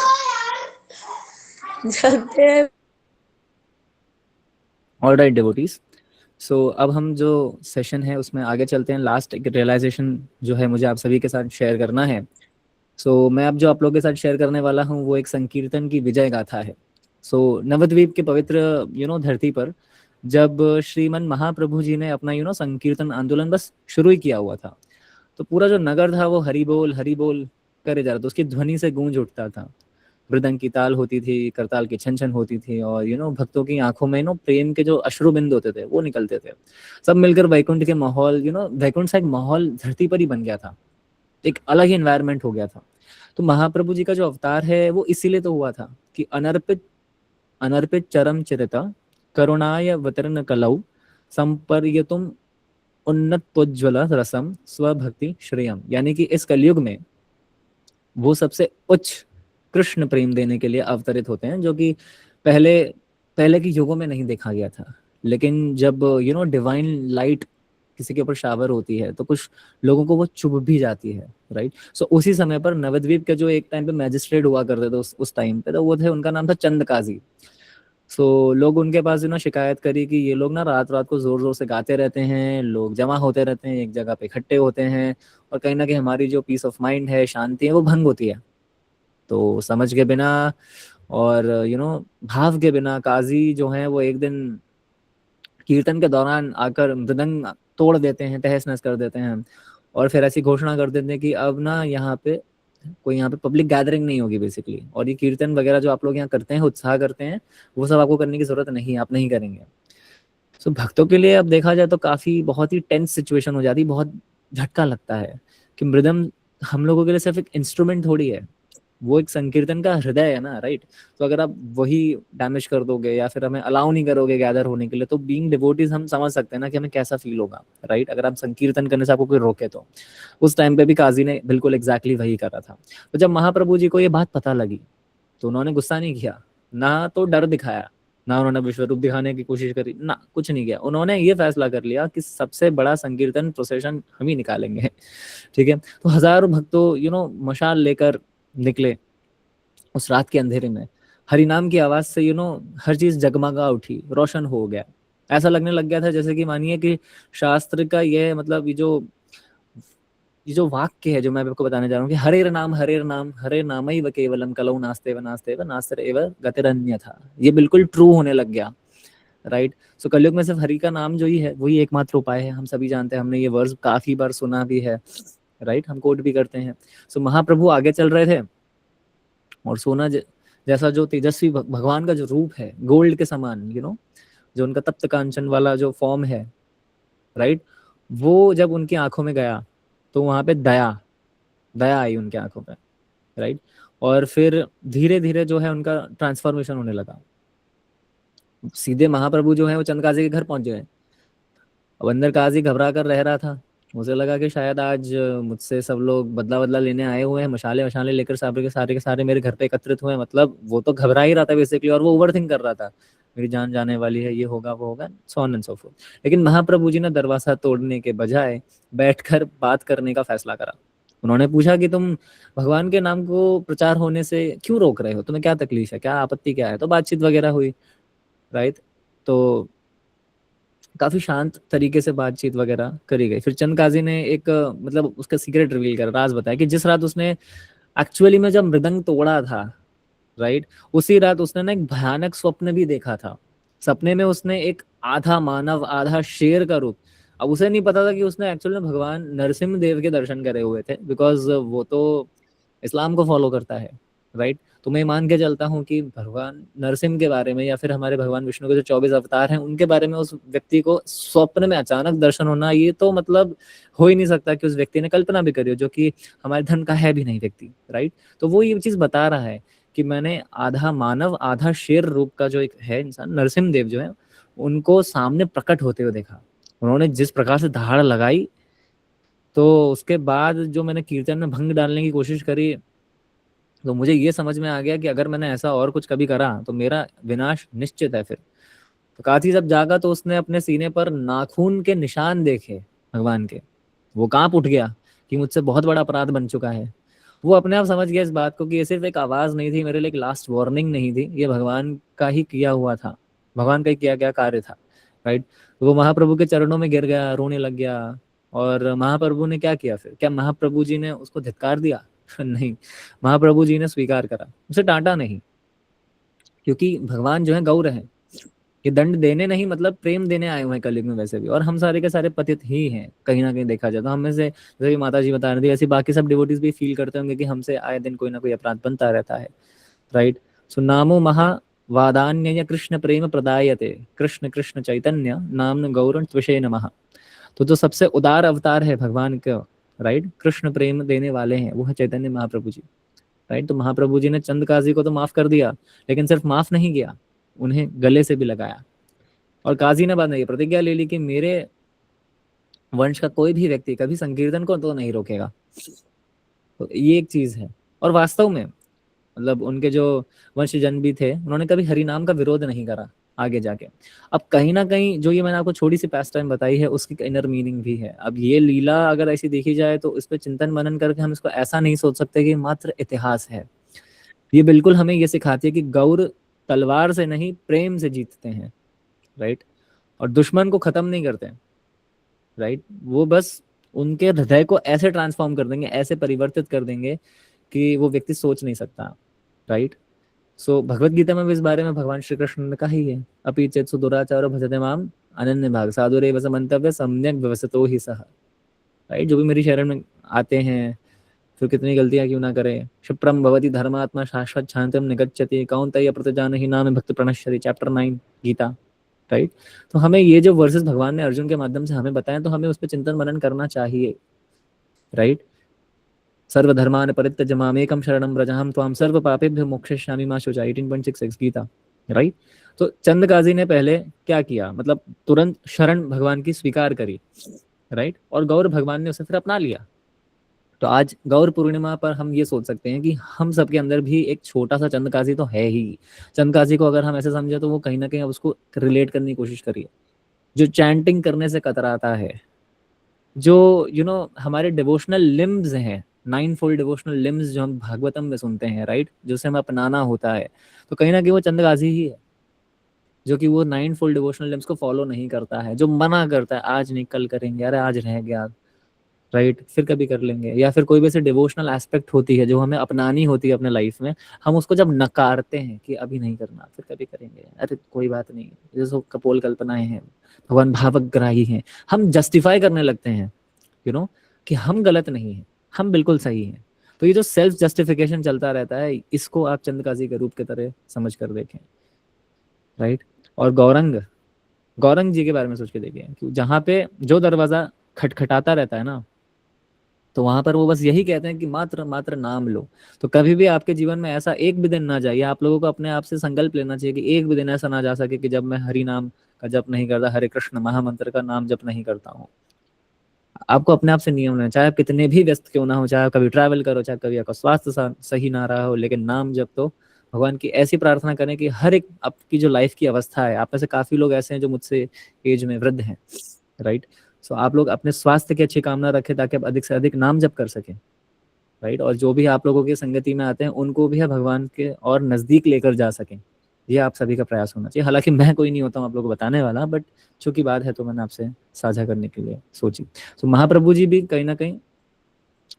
जानते हैं। ऑलराइट डिवोटीज, सो अब हम जो सेशन है उसमें आगे चलते हैं। लास्ट एक रियलाइजेशन जो है मुझे आप सभी के साथ शेयर करना है। सो मैं अब जो आप लोगों के साथ शेयर करने वाला हूँ वो एक संकीर्तन की विजय गाथा है। सो नवद्वीप के पवित्र धरती पर जब श्रीमन महाप्रभु जी ने अपना संकीर्तन आंदोलन बस शुरू ही किया हुआ था, तो पूरा जो नगर था वो हरि बोल करे जा रहा था, उसकी ध्वनि से गूंज उठता था। मृदंग की ताल होती थी, करताल की छन छन होती थी, और भक्तों की आंखों में प्रेम के जो अश्रु बिंदु होते थे वो निकलते थे। सब मिलकर वैकुंठ के माहौल वैकुंठ सा एक माहौल धरती पर ही बन गया था, एक अलग ही एनवायरनमेंट हो गया था। तो महाप्रभु जी का जो अवतार है वो इसीलिए तो हुआ था कि अनर्पित चरम चरिता करुणाय वितरण कलौ संपर्यतुम उन्नतोज्ज्वल रसम स्वभक्ति श्रेयम। यानी कि इस कलयुग में वो सबसे उच्च कृष्ण प्रेम देने के लिए अवतरित होते हैं, जो कि पहले पहले के युगों में नहीं देखा गया था। लेकिन जब डिवाइन लाइट किसी के ऊपर शावर होती है तो कुछ लोगों को वो चुभ भी जाती है, राइट? सो उसी समय पर नवद्वीप के जो एक टाइम पे मैजिस्ट्रेट हुआ करते थे उस टाइम पे, तो वो थे, उनका नाम था चंद काजी। सो लोग उनके पास शिकायत करी कि ये लोग ना रात रात को जोर जोर से गाते रहते हैं, लोग जमा होते रहते हैं, एक जगह पे इकट्ठे होते हैं, और कहीं ना कहीं हमारी जो पीस ऑफ माइंड है, शांति है, वो भंग होती है। तो समझ के बिना और भाव के बिना काजी जो है वो एक दिन कीर्तन के दौरान आकर मृदंग तोड़ देते हैं, तहस नहस कर देते हैं, और फिर ऐसी घोषणा कर देते हैं कि अब ना यहाँ पे पब्लिक गैदरिंग नहीं होगी बेसिकली, और ये कीर्तन वगैरह जो आप लोग यहाँ करते हैं, उत्साह करते हैं, वो सब आपको करने की जरूरत नहीं, आप नहीं करेंगे। सो भक्तों के लिए अब देखा जाए तो काफी बहुत ही टेंस सिचुएशन हो जाती है, बहुत झटका लगता है कि मृदंग हम लोगों के लिए सिर्फ एक इंस्ट्रूमेंट थोड़ी है, वो एक संकीर्तन का हृदय है ना, राइट? तो अगर आप वही डैमेज कर दोगे या फिर हमें अलाउ नहीं करोगे गैदर होने के लिए, तो बीइंग डिवोटीज हम समझ सकते हैं ना कि हमें कैसा फील होगा, राइट? अगर आप संकीर्तन करने से आपको कोई रोके तो उस टाइम पे भी काजी ने बिल्कुल एग्जैक्टली वही करा था। तो जब महाप्रभु जी को ये बात पता लगी तो उन्होंने गुस्सा नहीं किया, ना तो डर दिखाया, ना उन्होंने विश्वरूप दिखाने की कोशिश करी, ना कुछ नहीं किया। उन्होंने ये फैसला कर लिया कि सबसे बड़ा संकीर्तन प्रोसेशन हम ही निकालेंगे, ठीक है? तो हजारों भक्तों मशाल लेकर निकले उस रात के अंधेरे में। हरि नाम की आवाज से हर चीज जगमगा उठी, रोशन हो गया। ऐसा लगने लग गया था जैसे कि मानिए कि शास्त्र का ये मतलब ये जो वाक्य है जो मैं आपको बताने जा रहा हूँ कि हरे नाम हरे नाम ही व केवलम कलौ नास्ते व नास्तर एव गतिरन्य था, ये बिल्कुल ट्रू होने लग गया, राइट? सो कलयुग में सिर्फ हरि का नाम जो ही है वही एकमात्र उपाय है। हम सभी जानते हैं, हमने ये वर्स काफी बार सुना भी है, राइट? हम कोट भी करते हैं। सो महाप्रभु आगे चल रहे थे और सोना जैसा जो तेजस्वी भगवान का जो रूप है, गोल्ड के समान, जो उनका तप्त कांचन वाला जो फॉर्म है, राइट, वो जब उनकी आंखों में गया तो वहां पे दया आई उनके आंखों पे, राइट? और फिर धीरे धीरे जो है उनका ट्रांसफॉर्मेशन होने लगा। सीधे महाप्रभु जो है वो चंद काजी के घर पहुंच गए। अब अंदर काजी घबरा कर रह रहा था, मुझे लगा कि शायद आज मुझसे सब लोग बदला लेने आए हुए हैं, मशाले लेकर सारे के सारे मेरे घर पे एकत्रित हुए हैं। मतलब वो तो घबरा ही रहा था बेसिकली, और वो ओवरथिंक कर रहा था, मेरी जान जाने वाली है, ये होगा वो होगा, so on and so fourth. लेकिन महाप्रभु जी ने दरवाजा तोड़ने के बजाय बैठकर बात करने का फैसला करा। उन्होंने पूछा कि तुम भगवान के नाम को प्रचार होने से क्यों रोक रहे हो, तुम्हें क्या तकलीफ है, क्या आपत्ति क्या है। तो बातचीत वगैरह हुई, राइट। तो काफी शांत तरीके से बातचीत वगैरह करी गई। फिर चंद काजी ने एक मतलब उसका सीक्रेट रिवील कर, राज बताया कि जिस रात उसने एक्चुअली में जब मृदंग तोड़ा था, राइट, उसी रात उसने ना एक भयानक स्वप्न भी देखा था। सपने में उसने एक आधा मानव आधा शेर का रूप, अब उसे नहीं पता था कि उसने एक्चुअली में भगवान नरसिम्ह देव के दर्शन करे हुए थे, बिकॉज वो तो इस्लाम को फॉलो करता है, राइट। तो मैं मान के चलता हूँ कि भगवान नरसिम्ह के बारे में या फिर हमारे भगवान विष्णु के जो 24 अवतार हैं उनके बारे में उस व्यक्ति को स्वप्न में अचानक दर्शन होना, ये तो मतलब हो ही नहीं सकता कि उस व्यक्ति ने कल्पना भी करी हो, जो कि हमारे धर्म का है भी नहीं व्यक्ति, राइट। तो वो ये चीज बता रहा है कि मैंने आधा मानव आधा शेर रूप का जो एक है इंसान नरसिम्ह देव जो है उनको सामने प्रकट होते हुए देखा। उन्होंने जिस प्रकार से दहाड़ लगाई, तो उसके बाद जो मैंने कीर्तन में भंग डालने की कोशिश करी, तो मुझे ये समझ में आ गया कि अगर मैंने ऐसा और कुछ कभी करा तो मेरा विनाश निश्चित है। फिर तो काशी जब जागा तो उसने अपने सीने पर नाखून के निशान देखे भगवान के, वो कांप उठ गया कि मुझसे बहुत बड़ा अपराध बन चुका है। वो अपने आप समझ गया इस बात को कि ये सिर्फ एक आवाज नहीं थी, मेरे लिए एक लास्ट वार्निंग नहीं थी, ये भगवान का ही किया हुआ था, भगवान का ही किया गया कार्य था, राइट। वो महाप्रभु के चरणों में गिर गया, रोने लग गया। और महाप्रभु ने क्या किया फिर, क्या महाप्रभु जी ने उसको धिक्कार दिया? नहीं, महाप्रभु जी ने स्वीकार करा, उसे डांटा नहीं, क्योंकि भगवान जो है गौर है, ये दंड देने नहीं मतलब प्रेम देने आए हुए हैं कलयुग में वैसे भी। और हम सारे के सारे पतित ही हैं कहीं ना कहीं देखा जाए तो। हम में से जैसे कि माता जी बता रही थी, ऐसी बाकी सब डिवोटीज भी फील करते होंगे कि हमसे आए दिन कोई ना कोई अपराध बनता रहता है, राइट। सो नामो महा वादान्य कृष्ण प्रेम प्रदायते, कृष्ण कृष्ण चैतन्य नाम गौर त्विषे नमः। तो जो सबसे उदार अवतार है भगवान का, राइट, कृष्ण प्रेम देने वाले हैं, वो है चैतन्य महाप्रभु जी, राइट। तो महाप्रभु जी ने चंद काजी को तो माफ कर दिया, लेकिन सिर्फ माफ नहीं किया, उन्हें गले से भी लगाया। और काजी ने बाद में ये प्रतिज्ञा ले ली कि मेरे वंश का कोई भी व्यक्ति कभी संकीर्तन को तो नहीं रोकेगा। तो ये एक चीज है। और वास्तव में मतलब उनके जो वंशजन भी थे, उन्होंने कभी हरि नाम का विरोध नहीं करा आगे जाके। अब कहीं ना कहीं जो ये मैंने आपको छोटी सी पास टाइम बताई है उसकी इनर मीनिंग भी है। अब ये लीला अगर ऐसी देखी जाए तो इस पर चिंतन मनन करके हम इसको ऐसा नहीं सोच सकते कि मात्र इतिहास है। ये बिल्कुल हमें ये सिखाती है कि गौर तलवार से नहीं प्रेम से जीतते हैं, राइट। और दुश्मन को खत्म नहीं करते, राइट। वो बस उनके हृदय को ऐसे ट्रांसफॉर्म कर देंगे, ऐसे परिवर्तित कर देंगे कि वो व्यक्ति सोच नहीं सकता, राइट। सो भगवत गीता में भी इस बारे में भगवान श्री कृष्ण ने कहा ही है, अपि चेत सु दुराचारो भजते माम अनन्य भाग साधुरेव समन्तव्य सम्यक व्यवसतो ही सह, राइट। जो भी मेरी शरण में आते हैं फिर कितनी गलतियां क्यों ना करें, क्षिप्रम भवति धर्मात्मा शाश्वत शांतिम निगच्छति कौन्तेय प्रतिजानहि नाम भक्त प्रणश्यति, चैप्टर 9 गीता, राइट। तो हमें ये जो वर्सेस भगवान ने अर्जुन के माध्यम से हमें बताया, तो हमें उस पर चिंतन मनन करना चाहिए, राइट। सर्वधर्मान परित्यज्य मामेकं शरणं व्रज अहं त्वां सर्व पापेभ्यो मोक्षयिष्यामि मा शुचा, 18.66 गीता, राइट। तो चंद काजी ने पहले क्या किया, मतलब तुरंत शरण भगवान की स्वीकार करी, राइट। और गौर भगवान ने उसे फिर अपना लिया। तो आज गौर पूर्णिमा पर हम ये सोच सकते हैं कि हम सबके अंदर भी एक छोटा सा चंद काजी तो है ही। चंद काजी को अगर हम ऐसे समझे तो वो कहीं ना कहीं अब उसको रिलेट करने की कोशिश करिए, जो चैंटिंग करने से कतराता है, जो हमारे डिवोशनल लिम्स हैं, 9 फोल्ड डिवोशनल लिम्स जो हम भागवतम में सुनते हैं, राइट, जो से हमें अपनाना होता है, तो कहीं ना कहीं वो चंद काजी ही है, जो कि वो 9 फोल्ड डिवोशनल लिम्स को फॉलो नहीं करता है, जो मना करता है आज नहीं कल करेंगे, अरे आज रह गया, राइट, फिर कभी कर लेंगे। या फिर कोई भी ऐसे डिवोशनल एस्पेक्ट होती है जो हमें अपनानी होती है अपने लाइफ में, हम उसको जब नकारते हैं कि अभी नहीं करना फिर कभी करेंगे, अरे कोई बात नहीं, ये सब कपोल कल्पनाएं हैं, भगवान भावग्राही हैं, हम जस्टिफाई करने लगते हैं कि हम गलत नहीं है, हम बिल्कुल सही हैं। तो ये जो सेल्फ जस्टिफिकेशन चलता रहता है, इसको आप चंदकाजी के रूप की तरह समझ कर देखें, राइट। और गौरंग जी के बारे में सोच के देखिए कि जहाँ पे जो दरवाजा खटखटाता रहता है ना, तो वहां पर वो बस यही कहते हैं कि मात्र मात्र नाम लो। तो कभी भी आपके जीवन में ऐसा एक भी दिन ना जाए, आप लोगों को अपने आप से संकल्प लेना चाहिए कि एक भी दिन ऐसा ना जा सके कि जब मैं हरि नाम का जप नहीं करता, हरे कृष्ण महामंत्र का नाम जप नहीं करता हूँ। आपको अपने आप से नियम लेना, चाहे आप कितने भी व्यस्त क्यों ना हो, चाहे कभी ट्रैवल करो, चाहे कभी आपका स्वास्थ्य सही ना रहा हो, लेकिन नाम जप तो भगवान की ऐसी प्रार्थना करें कि हर एक आपकी जो लाइफ की अवस्था है, आप में से काफी लोग ऐसे हैं जो मुझसे एज में वृद्ध हैं, राइट। सो आप लोग अपने स्वास्थ्य की अच्छी कामना रखें ताकि आप अधिक से अधिक नाम जप कर सकें, राइट, और जो भी आप लोगों की संगति में आते हैं उनको भी भगवान के और नज़दीक लेकर जा सकें, ये आप सभी का प्रयास होना चाहिए। हालांकि मैं कोई नहीं होता हूँ आप लोगों को बताने वाला, बट चूंकि बात है तो मैंने आपसे साझा करने के लिए सोची। तो महाप्रभु जी भी कहीं ना कहीं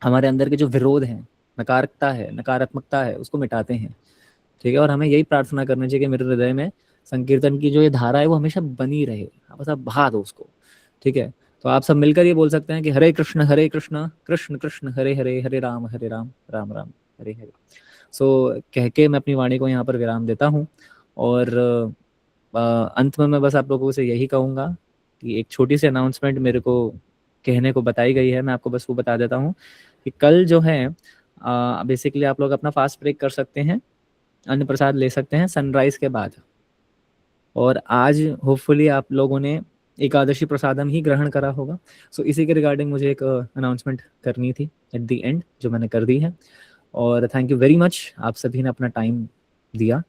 हमारे अंदर के जो विरोध हैं, नकारकता है, नकारात्मकता है, उसको मिटाते हैं, ठीक है। और हमें यही प्रार्थना करनी चाहिए कि मेरे हृदय में संकीर्तन की जो ये धारा है वो हमेशा बनी रहे, बस आप बहा दो उसको, ठीक है। तो आप सब मिलकर ये बोल सकते हैं कि हरे कृष्ण कृष्ण कृष्ण हरे हरे, हरे राम राम राम हरे हरे। सो कह के मैं अपनी वाणी को यहाँ पर विराम देता हूँ। और अंत में मैं बस आप लोगों से यही कहूँगा कि एक छोटी सी अनाउंसमेंट मेरे को कहने को बताई गई है, मैं आपको बस वो बता देता हूँ कि कल जो है बेसिकली आप लोग अपना फास्ट ब्रेक कर सकते हैं, अन्न प्रसाद ले सकते हैं सनराइज के बाद। और आज होपफुली आप लोगों ने एकादशी प्रसादम ही ग्रहण करा होगा। सो इसी के रिगार्डिंग मुझे एक अनाउंसमेंट करनी थी एट द एंड, जो मैंने कर दी है। और थैंक यू वेरी मच, आप सभी ने अपना टाइम दिया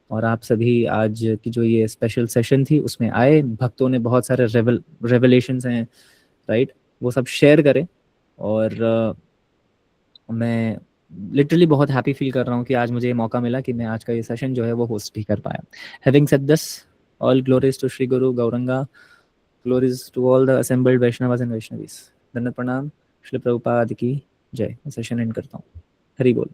और आप सभी आज की जो ये स्पेशल सेशन थी उसमें आए। भक्तों ने बहुत सारे रेवलेशंस हैं, राइट, वो सब शेयर करें। और मैं लिटरली बहुत हैप्पी फील कर रहा हूँ कि आज मुझे ये मौका मिला कि मैं आज का ये सेशन जो है वो होस्ट भी कर पाया। Having said this, all glories to Shri Guru Gauranga, glories to all the assembled Vaishnavas and Vaishnavis. धन्यवाद, प्रणाम, श्री प्रभुपाद की जय। सेशन एंड करता हूँ। हरि बोल।